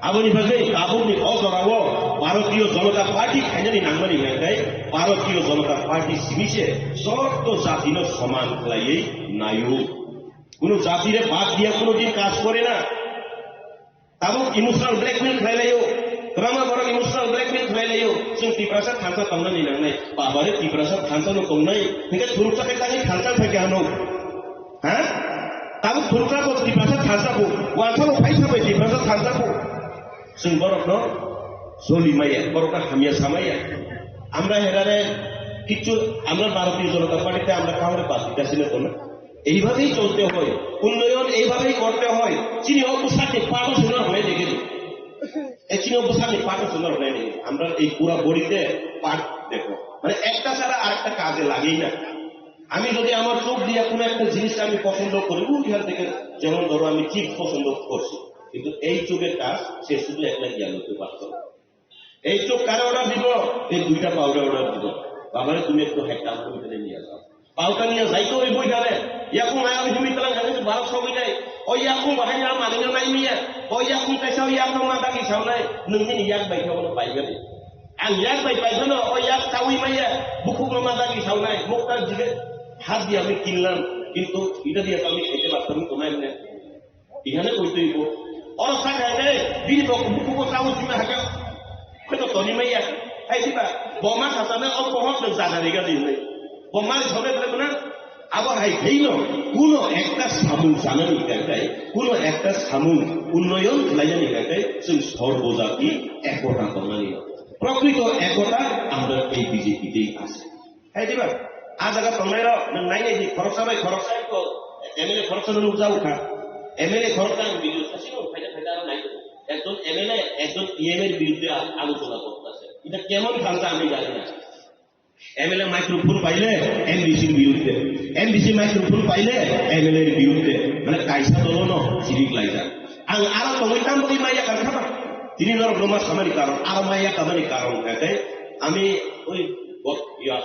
আবনিভাগে আবনি অজরাও ভারতীয় জনতা পার্টি খাইনানি নাংমানি হেঁকাই ভারতীয় জনতা পার্টি সিমিছে সমস্ত জাতির সমান খাইয়ে নাইও কোনো জাতিরে বাদ দিয়া কোনোদিন কাজ করে না তাবক ইমোশনাল ব্ল্যাকমেল খাইলাইও রামা বড় ইমোশনাল ব্ল্যাকমেল খাইলাইও जों তীব্রাসাদ খানসা তংনানি নাংনাই বাবারে তীব্রাসাদ খানসাनो তংনাই হেঁকে থুরুকসাকে কানি খানসা থাকে আনো হ্যাঁ তাবক থুরুকসাবো তীব্রাসাদ খানসাবো ওয়ানসাবো ফাইসাবো তীব্রাসাদ খানসাবো जों बरफनो जलिमाया बरफना हामिया सामाया আমরা হেরারে কিছু আমরা ভারতীয় জনতা পার্টিতে আমরা কাউরে বাদ দিতেছিলাম তো না এইভাবেই চলতে হয় উন্নয়ন এইভাবেই করতে হয় চিনি অবস্থাকে পাঠও শোনার হয়ে দেখে এই চিনি অবস্থাকে পাঠও শোনার হয়ে দেখে আমরা এই পুরা বড়িতে পাঠ দেখো মানে একটা ছাড়া আরেকটা কাজে লাগেই না আমি যদি আমার চোখ দিয়ে কোনো একটা জিনিসটা আমি পছন্দ করি ওইখান থেকে যেমন ধরো আমি ঠিক পছন্দ করছি কিন্তু এই চোখের কাজ সে শুধু একটা জ্ঞান হতে পারত এই চোখ কারে অর্ডার দিব এই 2টা পাউডার অর্ডার দিব বাবারে তুমি একটু একটা আমার ভিতরে নিয়ে যাও পাউটা নিয়ে যাইতো ওই বই ধারে ইয়াকুম আয়ামি তুমি তালাং জানি ভারত সবই নাই ওই ইয়াকুম বাহাইনা মানিনা নাই মিয়া ওই ইয়াকুম কাইসাও ইয়াকুম মাদা কি সাও নাই নोंनि ইয়াক বাইখাও পাইবে आं याक बाय पाइबनो ओ याक तावई माइया बुकुक मादा की साव নাই মুখটা দিকে হাত দিয়ে আমি কিনলাম কিন্তু এটা দিয়ে আমি খেতে পারতাম তো না এমনি এখানে কইতে হইব অবস্থা খাইলে বিড়ি বুকুক তাও তুমি হাকে কত তনি মাইয়া এই দিবা বমা খাসানে অল্প হক জানারি গা দিলে বমা ঝবে বলে না আবার হাই হেইল কোন একটা সামুন জানানি গায় কোন একটা সামুন উন্নয়ন লাইনি গায় जों সর্বজাতি একতা করনানি প্রকৃত একতা আমরা এই বিজেপিতেই আছে হ্যাঁ দিবা আজ আগা তোমরা নাই নাই খরচাবাই তো এমএলএ খরচা লোক যাও খা এমএলএ খরচা বিরুদ্ধে শাসিও ফায়দা নাই একজন এমএলএ একজন ইএমের বিরুদ্ধে আলোচনা করতেছে এটা কেমন খালসা আমি জানি না এমএলএ মাইক্রোফোন পাইলে এমবিসির বিরুদ্ধে এমবিসি মাইক্রোফোন পাইলে এমএলএ এর বিরুদ্ধে মানে কাইসা দলনো সিরিক লাইজা আর তোমাইতাম বলি মাইয়া কার খাবা তিনি ধরো ব্রহ্মা সামারি কারণ আর মাইয়া কামারি কারণ আমি ওই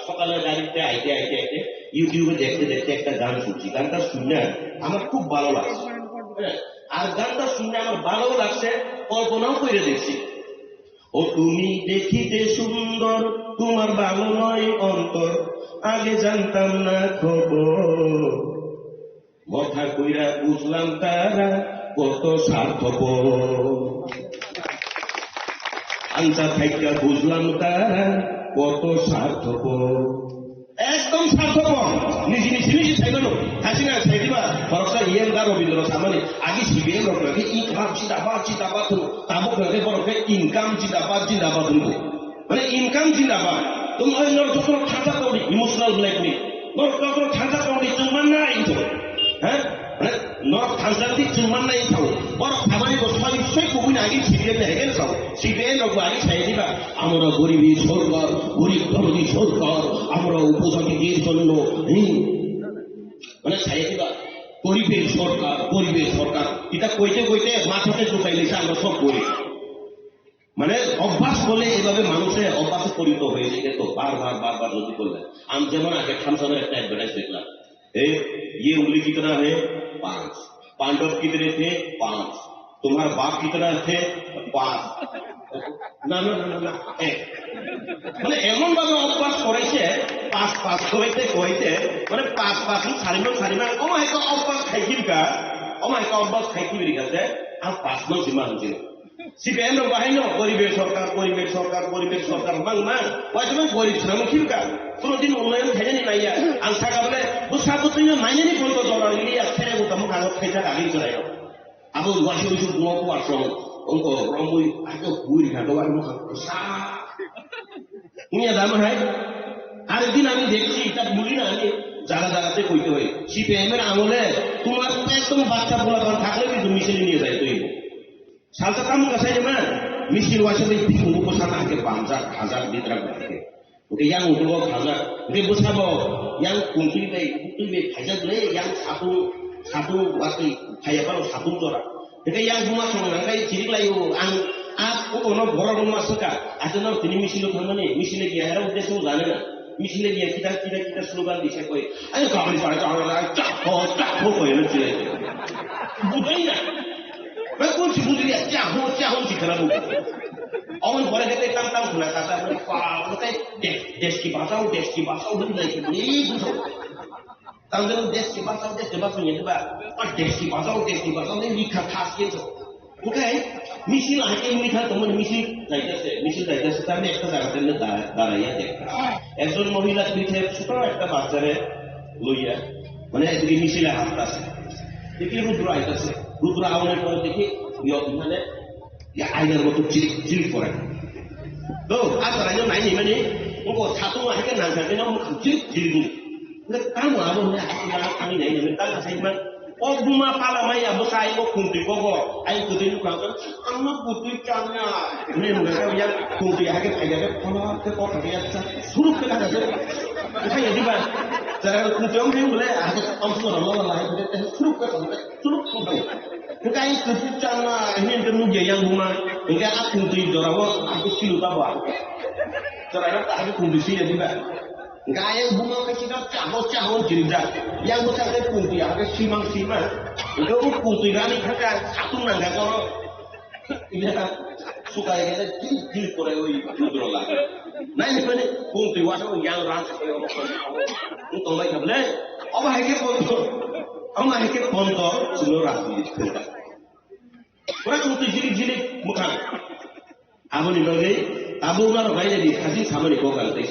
সকালে গাড়িতে আইতে ইউটিউবে দেখতে একটা গান শুনছি গানটা শুনে আমার খুব ভালো লাগছে আর গানটা শুনে আমার ভালো লাগছে কল্পনাও করে দেখছি ও তুমি দেখিতে সুন্দর তোমার ভালো নয় অন্তর আগে জানতাম না খবর কথা কইরা বুঝলাম তারা কত স্বার্থপর আনসা থাইকা বুঝলাম তারা কত স্বার্থপর একদম স্বার্থপর নিজে চাইলো হাসিনা চাই দিবা খরচা ইয়েন দা রবীন্দ্র সামনে আগে সিবিএম রকমকে ইনকাম জিন্দাবাদ তাবুক রকে বরকে ইনকাম জিন্দাবাদ হইব মানে ইনকাম জিন্দাবাদ তোমার যত খাঁচা করি ইমোশনাল ব্ল্যাকমেল যত খাঁচা করি তোমার না আইতো হ্যাঁ নরক খাঁচাটি তোমার নাই থাও বড় খাবারই নিশ্চয়ই কবি না আগে সিবিএম হেগেন চাও সিবিএম রকম আগে চাই দিবা আমরা গরিবী সরকার গরিব দরদি সরকার আমরা উপজাতিদের জন্য মানে চাই দিবা গরিবের সরকার এটা কইতে মাথাতে ঢুকাই লেছে আমরা সব করি মানে অভ্যাস বলে এভাবে মানুষের অভ্যাসে পরিণত হয়ে যায় তো বারবার যদি করলেন আমি যেমন আগে খামসামের একটা অ্যাডভার্টাইজ দেখলাম ये उंगली कितना है 5 पांडव कितने थे 5 तुम्हारा बाप कितना थे 5 না মানে এমন ভাবে অভ্যাস করেছে 5 কইতে মানে 5 সারিমান অমায়িক অভ্যাস খাইকি গেছে আর 5 মাস সীমা হচ্ছে সিপিএম র বাহিনী গরিবের সরকার বাংলা ওইজন্য গরিব শ্রমিকা কোনদিন উন্নয়ন খাইনি নাইয়া আং থাকা বলে বুসাবুতিনো নাইনি কোনটো জরা লিয়া ছেড়ে গোতাম কাগজ খাইতা গালি চলাই আবু ওয়াশো গুয়াকো আসো অঙ্ক রমুই আটো বুড়ি ঘাটো আর মুখ সা উনিয়া দাম হাই আর একদিন আমি দেখছি এটা বলি না আমি জায়গাতে কইতে হয় সিপিএম এর আমলে তোমার একদম বাচ্চা পোলা থাকলে কিন্তু মিছিল নিয়ে যায় তৈব salsa kamu kasih mana miskin wajah itu buku sana ke bangsa hazard di terang Oke yang untuk kaza, oke busabo yang kunci be kaza le yang satu waktu kaya kalau satu tora. Oke yang rumah sama kai cilik layu ang aku ono boro rumah suka. Atau no tini misi lo kemana? Misi lagi ada udah semua zana na. Misi lagi kita slogan di sekoi. Ayo kami pada cakap kau yang cilik. Budaya. Betul sih budaya cakap sih kerana bukan. Orang boleh kita tentang guna kata berfaham, kita deski bahasa udah lagi beli betul. Tentang deski bahasa ni tu bah, deski bahasa ni nikah khas gitu. Bukan, misi lah yang nikah teman misi dah sekarang ni kita dah kena darah ya dek. Ekson mohila kita suka kita bahasa loya, mana itu misi lah atas. Jadi rudra itu sih, rudra awalnya kalau deki, dia mana? Ya air waktu cilik korang. Tuh, asalnya naik ni mana? Engkau satu hari kan nangkap dia orang cilik dulu. Nak tahu apa ni? Kami naik ni, tak saya mana? Oh, rumah pala maya besar itu kunci koko. Air kunci itu kan? Anak kunci cannya. Ini mereka yang kunci hari aja kalau ke kota dia suruh ke mana saja. Saya di mana? Cara kunci orang ni boleh ada amsul Allah lain boleh suruh ke mana? Suruh ke mana? Bukan keputusan ini kemudian yang rumah, enggak aku tu jorawo aku silu tahu. Terus tak ada kondisi yang juga. Enggak yang bunga kecil cahon cerita. Yang besar itu kunci ada simang. Itu kunci kami kerja satu nangga kalau ini kan suka yang ada jil korei itu lagi. Nah ini mana kunci wadah yang rasa kalau untuk mereka boleh. Apa hake ponto seluruh rakyat. Orang untuk jilik bukan. Abu ni bagi, abu mana bayi jadi kasih sama ni kau kan tak.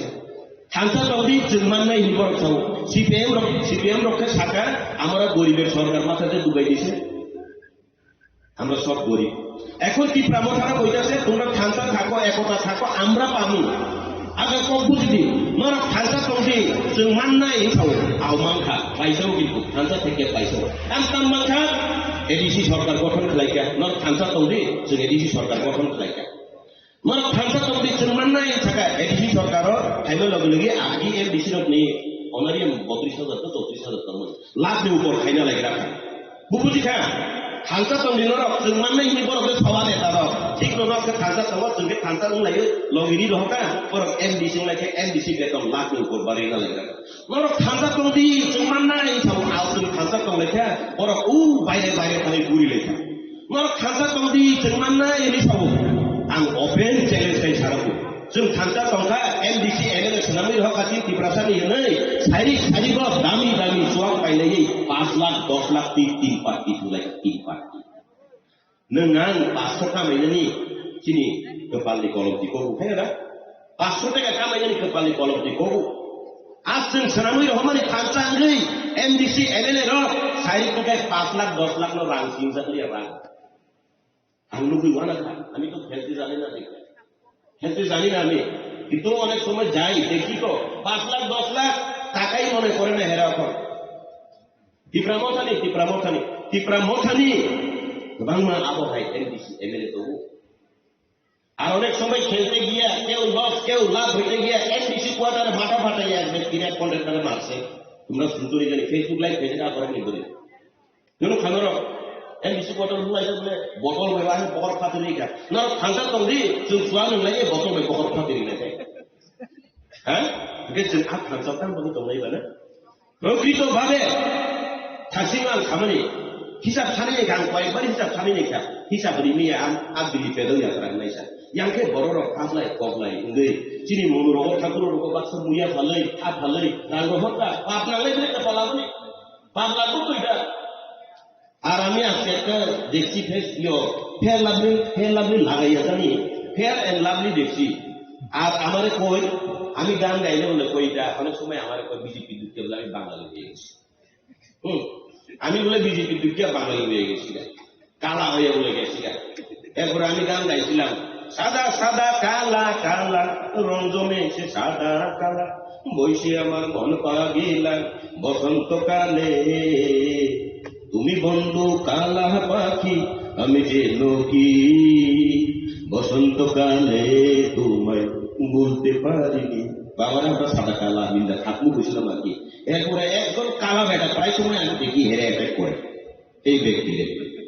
Hantar tadi zaman ni hiburan tahu. CPM rok saka, amara goriber sorgar mata tu Dubai di sini. Amra sob gorib. Ekor ki pramotara boita se, tunda hantar thako, ekota thako, amra pamu. Agar kau bujdi, mara hantar tadi zaman ni tahu. Aw mangka, paisau gitu. Hantar teke paisau. Am mangka. Edisi সরকার গঠন খাইকা নর খানসা তৌদি जों ADC সরকার গঠন খাইকা নর খানসা তৌদি সম্মান নাই থাকা ADC সরকার খাইলো লগে লগে আগে এডিসি রকনি অনারি 32,000 তো 34,000 তমন লাখের উপর খাইনা লাগি রাখা বুঝি খা খানসা তৌদি নর সম্মান নাই নি বড় সওয়ালে তার ঠিক নর খানসা তৌদ जों খানসা লং লাগে লগিরি রহকা পর এমডিসি লাগে এমডিসি বেতন লাখের উপর বাড়িনা লাগি রাখা নর খানসা তৌদি সম্মান নাই থাও আউ जों খানসা তৌ লেখা পর বাইরে kali guri leka. Nor khansa tongdi jengmana ini sabu. Ang open challenge kai sarabu. Jeng khansa tongka MDC NL senami roh kati diprasani ini. Sari go dami suang kai lagi 5 lakh 10 lakh 3 4 itu lagi 3 4. Nengang 500 kami ini sini kepala di kolom di kogu. Hai ada 500 taka kami ini kepala di kolom di kogu. Asing senami roh mani khansa ini MDC NL roh Sari ko kay 5 lakh 10 lakh no ranking sa kaya rang. Ang lugi wala ka. Ami to healthy জানি না দেখি। Healthy জানি না আমি। কিন্তু অনেক সময় যাই দেখি তো 5 লাখ 10 লাখ টাকাই মনে করে না হেরা কর। টিপ্রামোথানি বাংলা আবহাই এনডিসি এমএলএ তো। আর অনেক সময় খেলতে গিয়া কেউ লস কেউ লাভ হইতে গিয়া এনডিসি কোয়ার্টারে মাথা ফাটাইয়া একজন কিনা কন্ট্রাক্টরে মারছে। তোমরা শুনতে জানি ফেসবুক লাইভ পেজে না করে নিবলে। Nunu kamera, MDC botol dua itu boleh botol mewah pokok fatiri kan. Nor khansa tongdi, susuan lagi botol mewah pokok fatiri lagi. Hah? Kita jenah khansa kan bagi tongdi mana? Mungkin itu babe. Tasiman kami hisab kami ni kan, kau beri hisab kami ni kan. Hisab ini ya abdi pedal yang terang naisa. Yang ke bororo kaslai koslai, ini. Sini mundur takut rokok bakso muya halai, hap halai, rangkot hota. Apa lagi ni kepala ni? Apa tu tidak? আর আমি আজকে একটা দেখছি fair lovely লাগাইয়া জানি fair and lovely দেখছি আর আমারে কই আমি গান গাইলে বলে কইটা অনেক সময় আমারে কই বিজেপি দুঃখে বলে আমি বাঙালি হয়ে গেছি আমি বলে বিজেপি দুঃখে বাঙালি হয়ে গেছি কালা হয়ে বলে গেছি এরপরে আমি গান গাইছিলাম সাদা সাদা কালা কালা রং জমেছে সাদা কালা বইসে আমার মন পাওয়া গেলাম বসন্তকালে তুমি বন্ধু কালা পাখি আমি যে লোকি বসন্তকালে তোমায় বলতে পারিনি। বাবারা আমরা সাদা কালা মিন্দা থাকবো বুঝলাম আর কি। এরপরে একজন কালা বেটা প্রায় সময় আমি দেখি হেরে অ্যাটাক করে এই ব্যক্তিকে।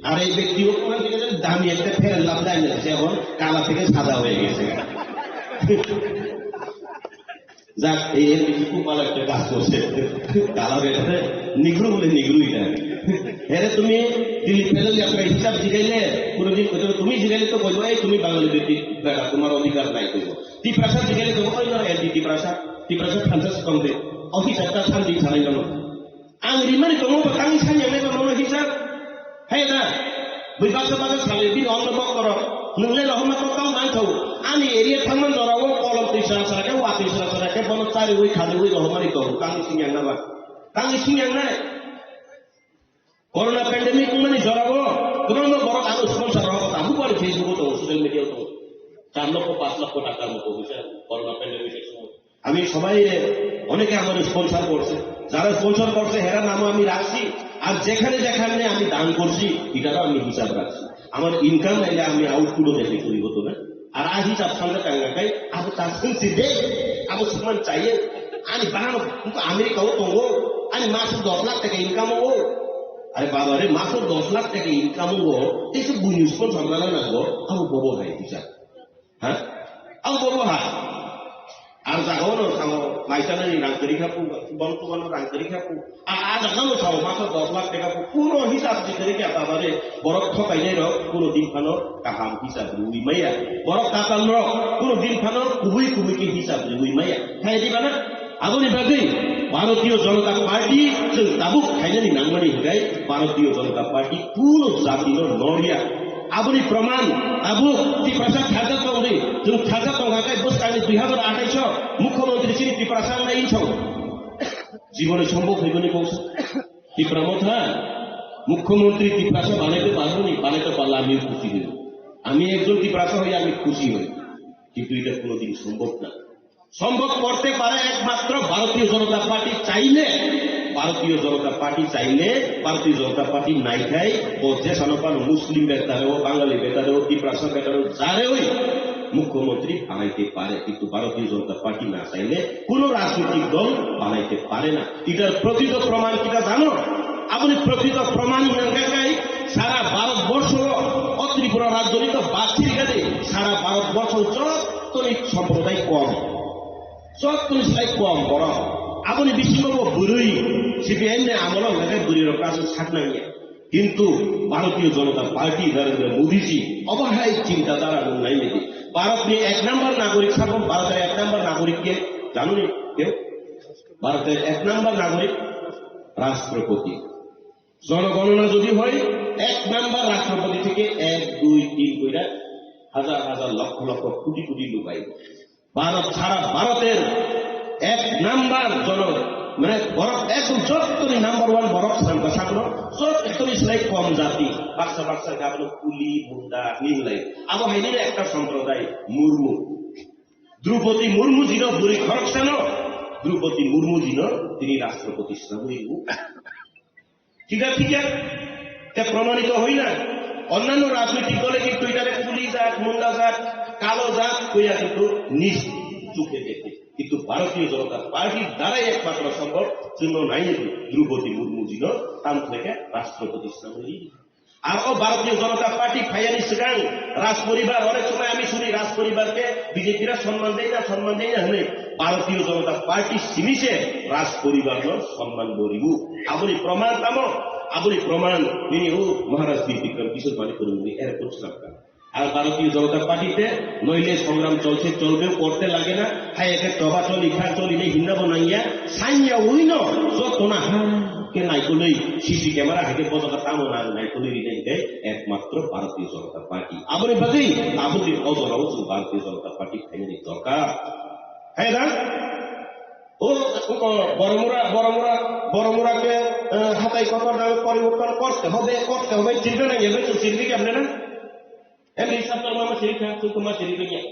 আর এই ব্যক্তিও ওখান থেকে দামি একটা ফেরার লাভ দেয় না, সে এখন কালা থেকে সাদা হয়ে গেছে। যাক, এই কিছু খুব ভালো একটা কাজ করছে। কালা বেটাতে নিগ্রু বলে নিগ্রুই না। হ্যাঁ, তুমি দিল্লি ফেলে আপনার হিসাব জিগাইলে কোনোদিন তুমি জিগাইলে তো বলবো এই তুমি বাঙালি ব্যক্তি বেটা, তোমার অধিকার নাই করবো। টিপ্রাসা জিগাইলে তো ওই না এর টিপ্রাসা ফান্সাস কমবে অফিসারটা শান্তি ছাড়াই গেল আংরি মানে তোমার বাঙালি সাইনে কোনো হিসাব হ্যাঁ না बैबासो बागो साले दिन अन्न बक्कर नोंलाय रहमा तो गाव नांथौ आनि एरिया थांमान दराव कलम दैसा साराके वाति साराके बन चारि वे खाले वे रहमानि तो कांगि सिंयां नामा कांगि सिंयां नाय कोरोना पेंडेमिक माने जराव गोबां बरक आरो स्पन्सर रह ताबु पर फेसबुक तो सोशल मिडिया तो 4 লক্ষ 5 লক্ষ টাকার মতো হইছে করোনা পেন্ডেমিকের সময় আমি সবাই অনেকে আমার স্পন্সর করছে যারা স্পন্সর করছে হেরা নাম আমি রাখছি আর যেখানে যেখানে আমি দান করছি এটারও আমি হিসাব রাখছি আমার ইনকাম নাইলে আমি আউটপুটও দেখে চুরি হতো না আর আজ হিসাব সামনে টাঙ্গাকাই আবু তার শুনছি দে আবু সুমান চাইয়ে আমি বানানো কিন্তু আমেরিকাও তো আমি মাসে 10 লাখ টাকা ইনকাম হবো আরে বাবা রে মাসে 10 লাখ টাকা ইনকাম হবো এইসব বুঝি স্পন্সর না গো আবু বড় হয় হিসাব হ্যাঁ আবু বড় হয় আর জাগানো থাও মাইটানানি রাংকরি খাপু বলতুবানো রাংকরি খাপু আর জাগানো থাও মাত্র 10 লাখ টাকা পুরো হিসাব দিতে কি আবারে বড় ঠকাইলে র পুরো দিন ফানো কাহাম হিসাব রুই মাইয়া বড় কাকাল র পুরো দিন ফানো কুবুই কুবুই কি হিসাব রুই মাইয়া খাই দিবা না আগুনি বাদি ভারতীয় জনতা পার্টি তাবুক খাইনানি নাংমানি হিগাই ভারতীয় জনতা পার্টি পুরো জাতির নড়িয়া আবুনি প্রমাণ আবু ত্রিপ্রাসা খাজা তংরি जों খাজা তংগাকাই বসকানি 2028 মুখ্যমন্ত্রী শ্রী ত্রিপ্রাসা নাই ছ জীবনে সম্ভব হইবনি কৌশ ত্রিপ্রামথা মুখ্যমন্ত্রী ত্রিপ্রাসা বানাইতে পারবনি বানাইতে পারলে আমি খুশি হই আমি একজন ত্রিপ্রাসা হই আমি খুশি হই কিন্তু এটা কোনোদিন সম্ভব না সম্ভব করতে পারে একমাত্র ভারতীয় জনতা পার্টি চাইলে ভারতীয় জনতা পার্টি চাইলে ভারতীয় জনতা পার্টি নাই খাই ও যে সানপান মুসলিম বেতারেও বাঙালি বেতারেও ত্রিপ্রাসা বেতারেও যারেও মুখ্যমন্ত্রী বানাইতে পারে কিন্তু ভারতীয় জনতা পার্টি না চাইলে কোন রাজনৈতিক দল বানাইতে পারে না এটার প্রকৃত প্রমাণ কিটা জানো আপনি প্রকৃত প্রমাণ নাঙ্গাকাই সারা ভারতবর্ষ ও ত্রিপুরা রাজজনিত বাছির গেলে সারা ভারতবর্ষ যতনিক সম্প্রদায় কম যতনিক কম বড় আপনি বিশ্বকব বুড়ি সিপিআইএম আমল বুড়ির কাছে ছাড়নাইয়া কিন্তু ভারতীয় জনতা পার্টি নরেন্দ্র মোদীজি অবহেলায় চিন্তাধারা নাই মেদি ভারত নিয়ে 1 নম্বর নাগরিক থাকুন ভারতের 1 নম্বর নাগরিককে জানুনি কেউ ভারতের 1 নম্বর নাগরিক রাষ্ট্রপতি জনগণনা যদি হয় 1 নম্বর রাষ্ট্রপতি থেকে 1 2 3 কইরা হাজার হাজার লক্ষ লক্ষ কোটি কোটি লোক আইব ভারত ছাড়া ভারতের 1 নম্বর জন মানে বরফ একদম যতনি নাম্বার 1 বরফ সামকা সামনো সব একদমই স্লাইড কম জাতি বাচ্চা বাচ্চা গাবলো কুলি মুন্ডা নিলাই আবো হাইনি একটা সম্প্রদায় মুর্মু দ্রৌপদী মুর্মু জিন বুড়ি খরকসানো দ্রৌপদী মুর্মু জিন তিনি রাষ্ট্রপতি সাময়িক ঠিক আছে তা প্রমাণিত হই না অন্যান্য রাজনৈতিক দলে কিন্তু এটারে কুলি জাত মুন্ডা জাত কালো জাত কইয়া কিন্তু নিজ চোখে দেখে কিন্তু ভারতীয় জনতা পার্টির দ্বারাই একমাত্র সম্ভব শূন্য নাই দ্রৌপদী মুর্মু জিন তাম থেকে রাষ্ট্রপতি সাময়িক আর ও ভারতীয় জনতা পার্টি ফাইয়ানি সিগাং রাজ পরিবার অনেক সময় আমি শুনি রাজ পরিবারকে বিজেপিরা সম্মান দেয় না হলে ভারতীয় জনতা পার্টি সিমিছে রাজ পরিবার সম্মান বরিবু আপনি প্রমাণ তামো আপনি প্রমাণ তিনি ও মহারাজ বীর বিক্রম কিশোর মানে করুন এর করছিলাম আর ভারতীয় জনতা পার্টিতে নইলে সংগ্রাম চলছে চলবেও করতে লাগে না হাই একে তবা চলি খা চলি নেই হিন্না বনাইয়া সাইয়া ওই ন যত না কে নাইকলই সিসি ক্যামেরা হাতে পতাকা তামো না নাইকলই রিটাই দেয় একমাত্র ভারতীয় জনতা পার্টি আপনি বাকি আপনি অজরাও ভারতীয় জনতা পার্টি খাইনি দরকার হ্যাঁ না ও বড়মুরাকে হাতাই কথার নামে পরিবর্তন করতে হবে চিনবে না এবার তো চিনবে কি আপনি না এমনি সপ্তাহ আমার শরীর খারাপ তোমার শরীরে নিয়ে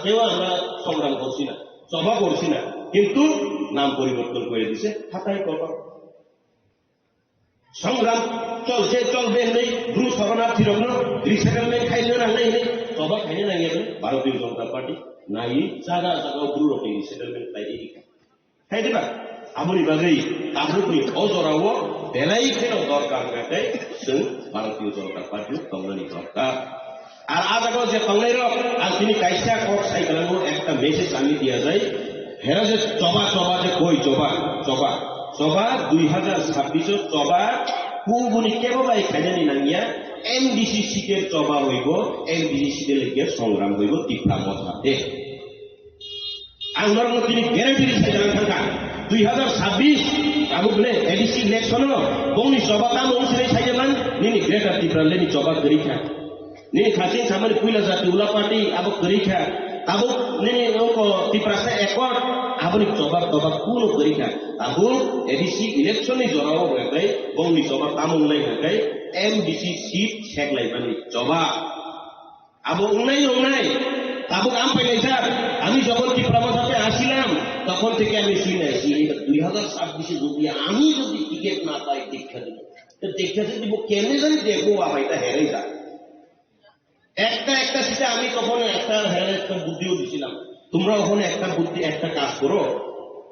কেউ আমরা সংগ্রাম করছি না সভা করছি না কিন্তু নাম পরিবর্তন করে দিছে হাতাই কথা সংগ্রাম চলছে চলবে নেই গুরু শরণার্থী রগ্ন রিসেটেলমেন্ট খাইলে না নেই সভা খাইলে না ভারতীয় জনতা পার্টি নাই জায়গা জায়গা বুড়ো ini settlement tadi hai diba amuni bagai kabrukni ojorao belai kheno dorkar katai sung Bharatiya Janata Party tonglani dorkar আর আদাগো যে tonglero আর তিনি কাইসা কক সাইকেলানো একটা মেসেজ আমি দিয়া যাই হেরা যে চবা চবা যে কই চবা চবা চবা 2026 চবা কুগুনি কেবলাই খাইনি নাঙ্গিয়া এমডিসি সিটের চবা হইব এমডিসি সিটের লেগে সংগ্রাম হইব তীব্র মতাতে আমরা তিনি গ্যারান্টি দিতে থাকা 2026 আবু বলে এডিসি ইলেকশন বংনি চবা কাম অনুসারে সাইজামান নিনি গ্রেটার ত্রিপুরা লেনি চবা করিখা নিনি খাসিং সামনে পুইলা জাতি উলা পার্টি আবু করিখা আবু নিনি অঙ্ক ত্রিপুরা সে একর আবনি চবা চবা কোন করিখা আবু এডিসি ইলেকশনে জড়াও হয়ে বংনি চবা কাম অনুলাই হয়ে এমডিসি সিট শেখলাই মানে চবা আবু উনাই আবু কাম পাইলে স্যার আমি যখন ত্রিপুরা মাথাতে আসিলাম তখন থেকে আমি শুনে আসি 2026 যদি আমি যদি টিকিট না পাই দীক্ষা দেব তো দীক্ষা দিব কেমনে জানি দেখবো বাবা এটা হেরে যা একটা সিটে আমি তখন একটা হেরে একটা বুদ্ধিও দিছিলাম তোমরা ওখানে একটা বুদ্ধি একটা কাজ করো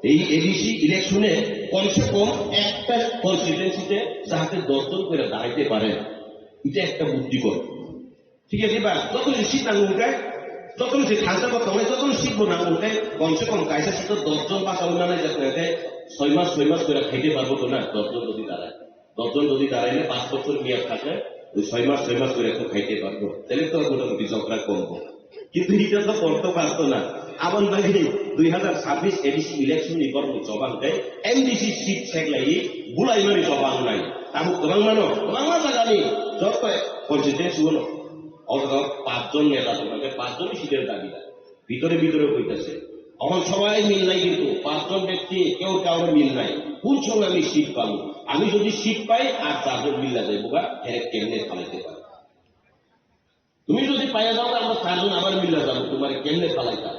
এই এডিসি ইলেকশনে কমসে কম একটা কনস্টিটুয়েন্সিতে যাতে 10 জন করে দাঁড়াইতে পারে এটা একটা বুদ্ধি করো ঠিক আছে বা যখন সিট না উঠায় যখন সে খালসা কথা হয় যখন শিখবো না উঠে কমসে কম কাইসা শিখতো 10 জন পাঁচ মানে যাতে 6 মাস করে খাইতে পারবো তো না 10 জন যদি দাঁড়ায় 10 জন যদি দাঁড়াইলে 5 বছর মেয়াদ থাকে ওই 6 মাস করে একটু খাইতে পারবো তাহলে তো মোটামুটি ঝগড়া কমবো কিন্তু এটা তো করতে পারতো না আবার বাকি 2026 এডিসি ইলেকশন নিকর্ম জবান দেয় এমডিসি সিট শেখলাই বুলাই মারি জবান নাই তাহলে তোমার জানি যত কনস্টিটুয়েন্সি হলো অথবা 5 জন নেতা তোমাকে 5 জনই সিটের দাবিদার ভিতরে কইতেছে এখন সবাই মিল নাই কিন্তু 5 জন ব্যক্তি কেউ কারোর মিল নাই কোন সময় আমি সিট পাবো আমি যদি সিট পাই আর 4 জন মিল্লা যাইব গা এর কেমনে ফালাইতে পারে তুমি যদি পাইয়া যাও আমরা 4 জন আবার মিল্লা যাবো তোমার কেমনে ফালাইতা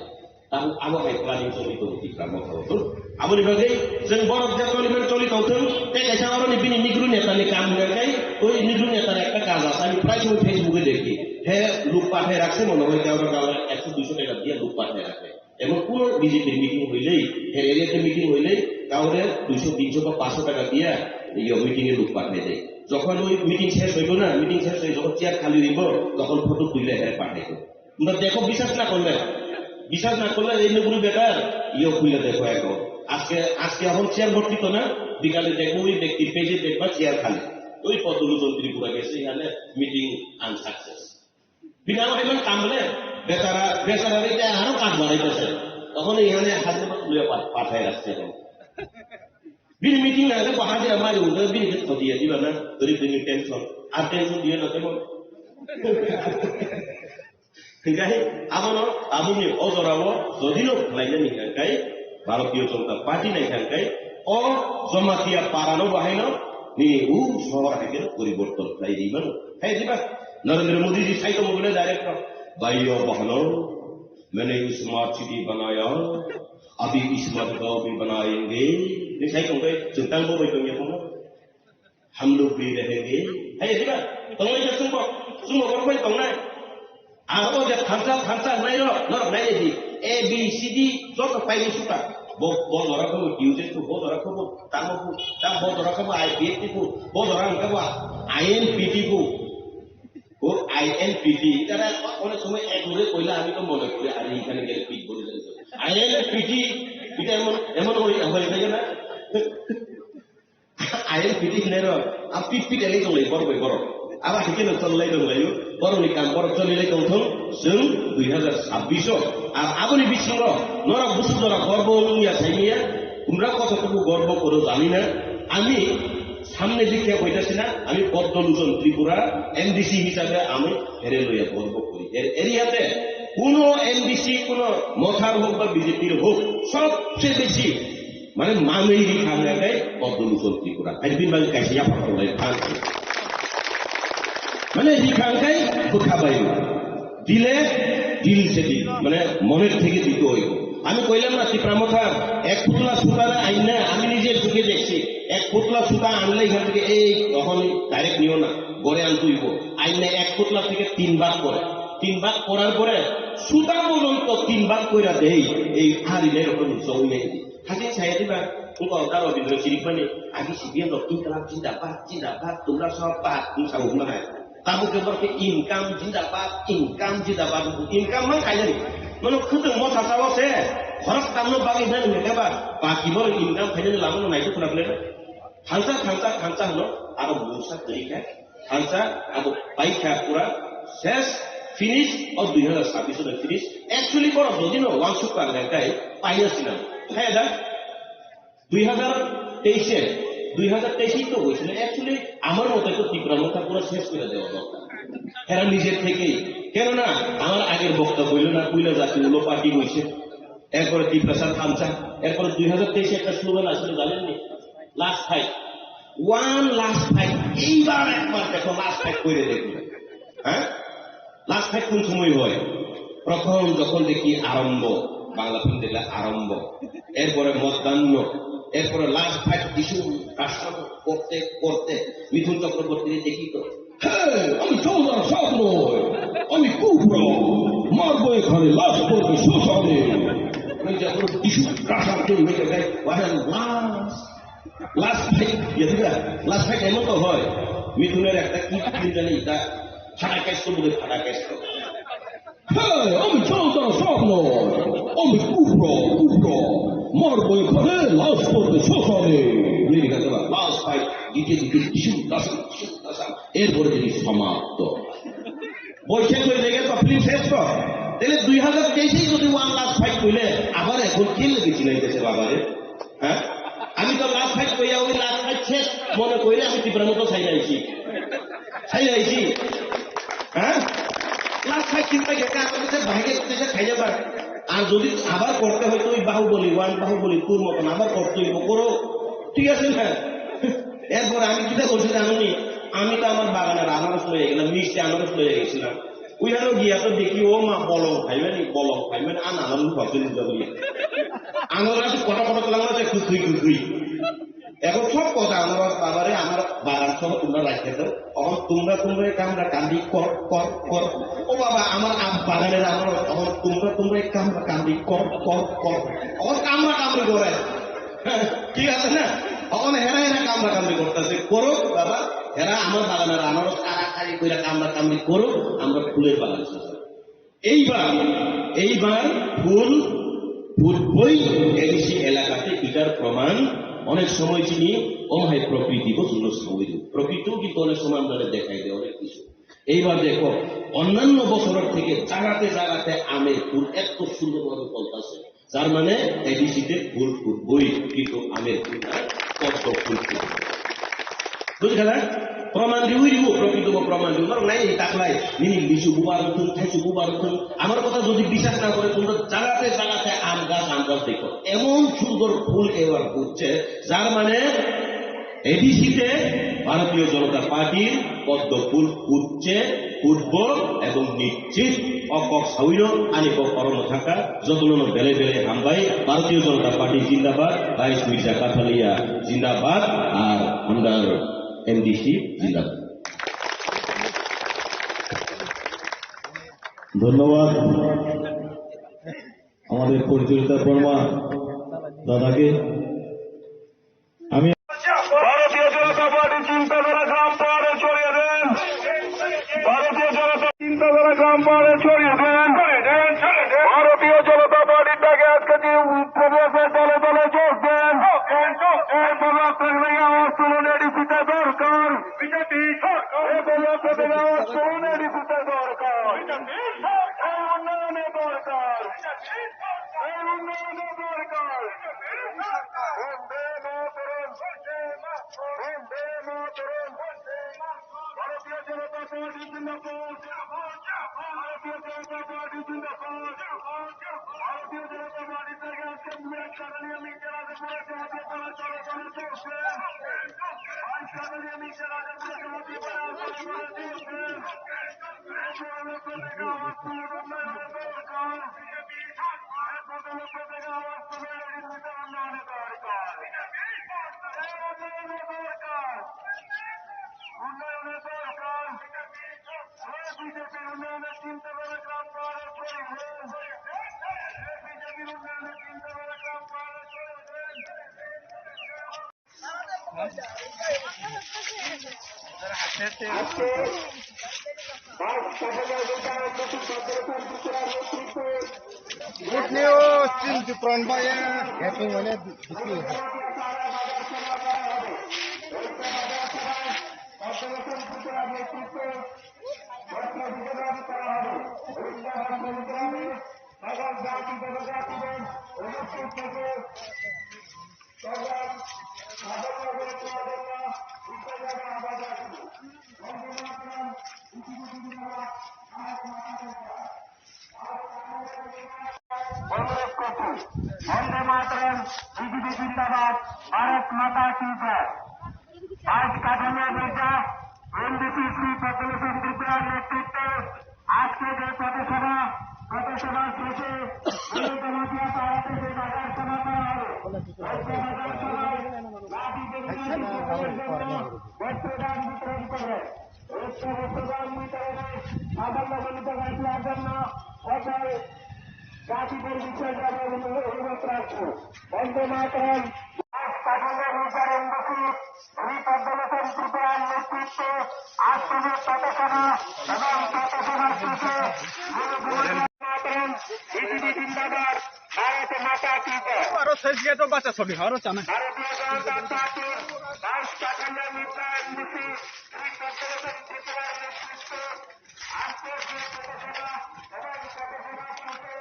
তাহলে আমার প্ল্যানিং চলিত তীব্র হতো আবনি বাগে जों বরফ যে টলিমেন্ট চলিত হতো তেকাইসা আর নিবিনি নিগ্রু নেতানি কাম দেখাই ওই নিগ্রু নেতার একটা কাজ আছে আমি প্রায় সময় ফেসবুকে দেখি হ্যাঁ লোক পাঠায় রাখছে মনে হয় কেউ 100-200 টাকা দিয়ে লোক পাঠায় রাখে এবং কোন বিজেপির মিটিং হইলেই হ্যাঁ এরিয়াতে মিটিং হইলেই কাউরে 200-300 বা 500 টাকা দিয়ে এই মিটিং এ লোক পাঠায় দেয় যখন ওই মিটিং শেষ হইল না মিটিং শেষ হয়ে যখন চেয়ার খালি হইব তখন ফটো তুলে হ্যাঁ পাঠাইব তোমরা দেখো বিশ্বাস না করলে এই নেগুলো বেটার খুলে দেখো এখন আজকে এখন চেয়ার ভর্তি তো না বিকালে দেখবো ওই ব্যক্তির পেজে দেখবা চেয়ার খালি ওই পদ্মলোচন ত্রিপুরা গেছে এখানে মিটিং আনসাকসেস বিনা এমন কাম বলে বেচারা আরো কাজ বাড়াইতেছে তখন এখানে হাতে তুলে পাঠায় রাখছে এখন বিন মিটিং না হলে বাহাদে আমার বিন দিয়ে দিবা না তরি বিন টেনশন আর টেনশন দিয়ে না তেমন গাই আবনি অজরাও যদিও লাইনে নিখানকাই ভারতীয় জনতা পার্টি নাইখানকাই ও জমাতিয়া পারানো বাহাইনো নি শহর হাইকের পরিবর্তন তাই দিবেন হ্যাঁ দিবা नरेंद्र मोदी जी साइड में बोले डायरेक्ट भाइयों बहनों मैंने स्मार्ट सिटी बनाया अभी स्मार्ट गांव भी बनाएंगे साइड में चिंता को बैठेंगे हम लोग भी रहेंगे है दिबा तंगै जे सुंबो बरबाय तंगनाय आरो जे खानसा नायरो न नायदि ए बी सी डी जत पाइले सुता bo dora ko diuje ko bo dora ko ta bo dora ko IPT ko bo dora ko INPT ko ও INPT তারা অনেক সময় একরে কইলা আমি তো মনে করি আর এখানে গেলে পিট বলে যাই INPT এটা এমন হয়ে থাকে না INPT নেরো আর পিট এলে চলে বড় আবার ঠিক না চললাই দংলাইও বড় নি কাম বড় চলিলে কৌথম जों 2026 আর আবনি বিসঙ্গ নরা বুসুদরা গর্ব নিয়া চাইনিয়া তোমরা কতটুকু গর্ব করো জানি না আমি সামনে দিকে কইতাছি না আমি পদ্মলোচন ত্রিপুরা এমডিসি হিসাবে আমি হেরে লইয়া গর্ব করি এর এরিয়াতে কোন এমডিসি কোন মথার হোক বা বিজেপির হোক সবচেয়ে বেশি মানে মামেই খাঙ্গায় পদ্মলোচন ত্রিপুরা একদিন বাকি কাইসিয়া ফাটলাই ফাঁকি মানে রিখাঙ্গাই খাবাই দিলে দিল সে দিল মানে মনের থেকে দিতে হইব আমি কইলাম না ত্রিপুরা এক পুতলা সুতার আইনা আমি নিজের চোখে দেখছি এক পুতলা সুতা আনলে এখান থেকে এই তখন ডাইরেক্ট নিও না গড়ে আনতে হইব আইনা এক পুতলা থেকে 3 ভাগ করে তিন ভাগ করার পরে সুতা পর্যন্ত তিন ভাগ কইরা দেই এই হারিনের উপর জমি নেই হাজির ছায়া দিবা তার রবীন্দ্র শিরিক মানে আগে শিখিয়ে ইনকালাব জিন্দাবাদ তোমরা সব পাক মুসাউ মানে kamu keberke income jidabat income man kaya ni mano khuteng mo sasawa se horak tamno bagi dan mereka ba baki bor income kaya ni lamun na itu kenapa le khansa no aro musa tarika khansa abo baikha pura শেষ finish of 2026 sudah finish actually bor dodino one super kai পাইয়াছিলাম হ্যাঁ দা 2023 তো হয়েছিল actually আমার মতো একটু তীব্রতা পুরো শেষ করে দেওয়া দরকার এরা নিজের থেকেই কেননা আমার আগের বক্তব্য হইল না কুইলা জাতি হলো পার্টি হয়েছে এরপরে তীব্রসার খামচা এরপরে 2023 একটা স্লোগান আসলে জানেননি লাস্ট ফাইট লাস্ট ফাইট এইবার একবার দেখো লাস্ট ফাইট করে দেখবে হ্যাঁ লাস্ট ফাইট কোন সময় হয় প্রথম যখন দেখি আরম্ভ বাংলা ফিল্ম দেখলে আরম্ভ এরপরে মধ্যাহ্ন এরপরে লাস্ট ফাইট ইস্যু রাষ্ট্র করতে করতে মিথুন চক্রবর্তী দেখি তো আমি চৌদার সাত নয় আমি কুপুর মারবো এখানে লাস্ট করবে শ্মশানে যখন ইস্যু রাষ্ট্র হয়ে যায় লাস্ট ফাইট লাস্ট ফাইট এমন তো হয় মিথুনের একটা কি জানি তা ফাটা কেষ্ট বলে ফাটা কেষ্ট আমি চৌদার সাত নয় আমি কুপুর মারবো এখানে লাস্ট করবে শ্মশানে লাস্ট ফাইট দিতে এরপরে যদি সমাপ্ত বৈশাখ হয়ে লেগে তো ফিল্ম শেষ তো তাহলে 2023 যদি লাস্ট ফাইট করলে আবার এখন কে লেগেছিল এই দেশের বাবারে হ্যাঁ আমি তো লাস্ট ফাইট কইয়া ওই লাস্ট ফাইট শেষ মনে কইলে আমি তীব্র মতো ছাইলাইছি হ্যাঁ লাস্ট ফাইট চিন্তা গেছে আমাদের ভাইকে খাই যাবার আর যদি আবার করতে হয় তো ওই বাহুবলী তোর মতন আবার করতে হইব করো ঠিক আছে না এরপর আমি কিটা করছি জানি আমি তো আমার বাগানের আনারস লয়ে গেলাম মিষ্টি আনারস লয়ে গেছিলাম ওইখানেও গিয়া তো দেখি ও মা বলং খাইবেন আনারস ভাবছেন আনারস কটা তোলা আছে খুঁজুই এখন সব কথা আনারস বাবারে আমার বাগান সহ তোমরা রাখতে দাও তখন তোমরা কামরা কান্দি কর ও বাবা আমার বাগানের আনারস তখন তোমরা কামরা কান্দি কর তখন কামরা কামড়ি করে ঠিক আছে না তখন হেরা কামরা কামড়ি করতেছে করো বাবা এরা আমার বাগানের আনারস কারাকারি করে কামরা কামড়ি করো আমরা ফুলের বাগান এইবার ফুল ফুটবই এডিসি এলাকাতে এটার প্রমাণ অনেক সময় চিনি অমায় প্রকৃতি প্রচন্ড সময় প্রকৃতিও কিন্তু অনেক সময় আমরা দেখাই দেয় অনেক কিছু এইবার দেখো অন্যান্য বছরের থেকে জায়গাতে আমের ফুল এত সুন্দরভাবে ফলতেছে যার মানে এডিসিতে ফুল ফুটবই কিন্তু আমের ফুল পদ্ম ফুল বুঝলে না প্রমাণ দিব প্রকৃত প্রমাণ দিব নাই তাকলাই নিনি লিচু বুবার উঠুন থাইচু বুবার উঠুন আমার কথা যদি বিশ্বাস না করে তোমরা জায়গাতে আম গাছ দেখো এমন সুন্দর ফুল এবার ফুটছে যার মানে এডিসিতে ভারতীয় জনতা পার্টির পদ্ম ফুল ফুটব এবং নিশ্চিত অকক সাউইর আনিব কর্ম থাকা যতন বেলে হামবাই ভারতীয় জনতা পার্টি জিন্দাবাদ রাইস মির্জা কাঠালিয়া জিন্দাবাদ আর আমরা এমডিসি জিন্দাবাদ। ধন্যবাদ আমাদের পরিচালিতা বর্মা দাদাকে। আমি ভারতীয় জনতা পার্টি চিন্তাধারা গ্রাম পাহাড়ে ছড়িয়ে দেন ভারতীয় জনতা চিন্তাধারা গ্রাম পাহাড়ে ছড়িয়ে দেন ভারতীয় জনতা পার্টির ডাকে আজকে প্রবেশের দলে যোগ দেন আওয়াজ তুলুন এডিসিতে দরকার বিজেপি আওয়াজ তুলুন এডিসিতে দরকার উন্নয়নে দরকার উন্নয়নে দরকার ভারতীয় জনতা পার্টি জিন্দাবাদ ভারতীয় জনতা পার্টি জিন্দাবাদ ভারতীয় জনতা পার্টি থেকে আজকে উন্নয়নের দরকার বিজেপির উন্নয়নের চিন্তা করে Good news, Tim Jupron Baya. Happy mana bisi. Vande Mataram, BJP जिंदाबाद, भारत माता की जय। आज का जमा मिर्जा एनडीसी श्री पॉपुलेशन त्रिपुरा नेतृत्व आज के जो प्रतिसभा শেষে জনপ্রিয় পাড়াতে যে বাজার সভা করা হবে বাজার সভায় লাঠি বস্ত্রদান বিতরণ করবে বস্ত্রদান বিতরণে সাফল্যমণ্ডিত হয়েছিলার জন্য সকল জাতিদের বিষয় যাবে অনুরোধ রাখবো। বন্দে মাতরম ত্রিপুরার নেতৃত্বে আজ থেকে পথসভা এবং পথসভার শেষে মাতরম বিজেপি জিন্দাবাদ ভারত মাতা কি জয়। আরো শেষ গিয়ে তো বাচ্চা ছবি আরো চানা ভারতীয় জনতা পার্টির ভাইস প্রেসিডেন্ট মিত্র এমডিসি শ্রী পদ্মলোচন ত্রিপুরার নেতৃত্বে আজকের যে পথসভা এবং পথসভার শেষে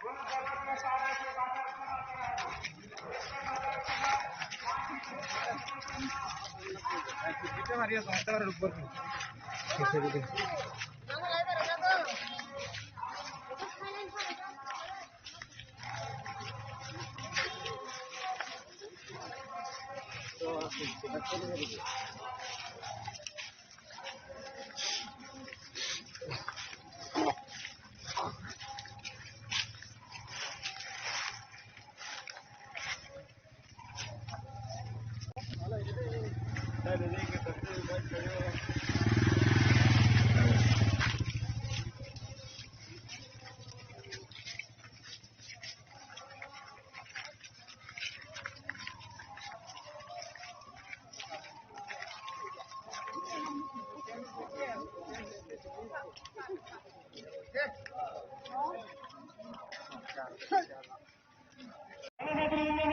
গুরু জগন্নাথ পাড়াকে বাজার সভা করা মারিয়া সমস্যার উপর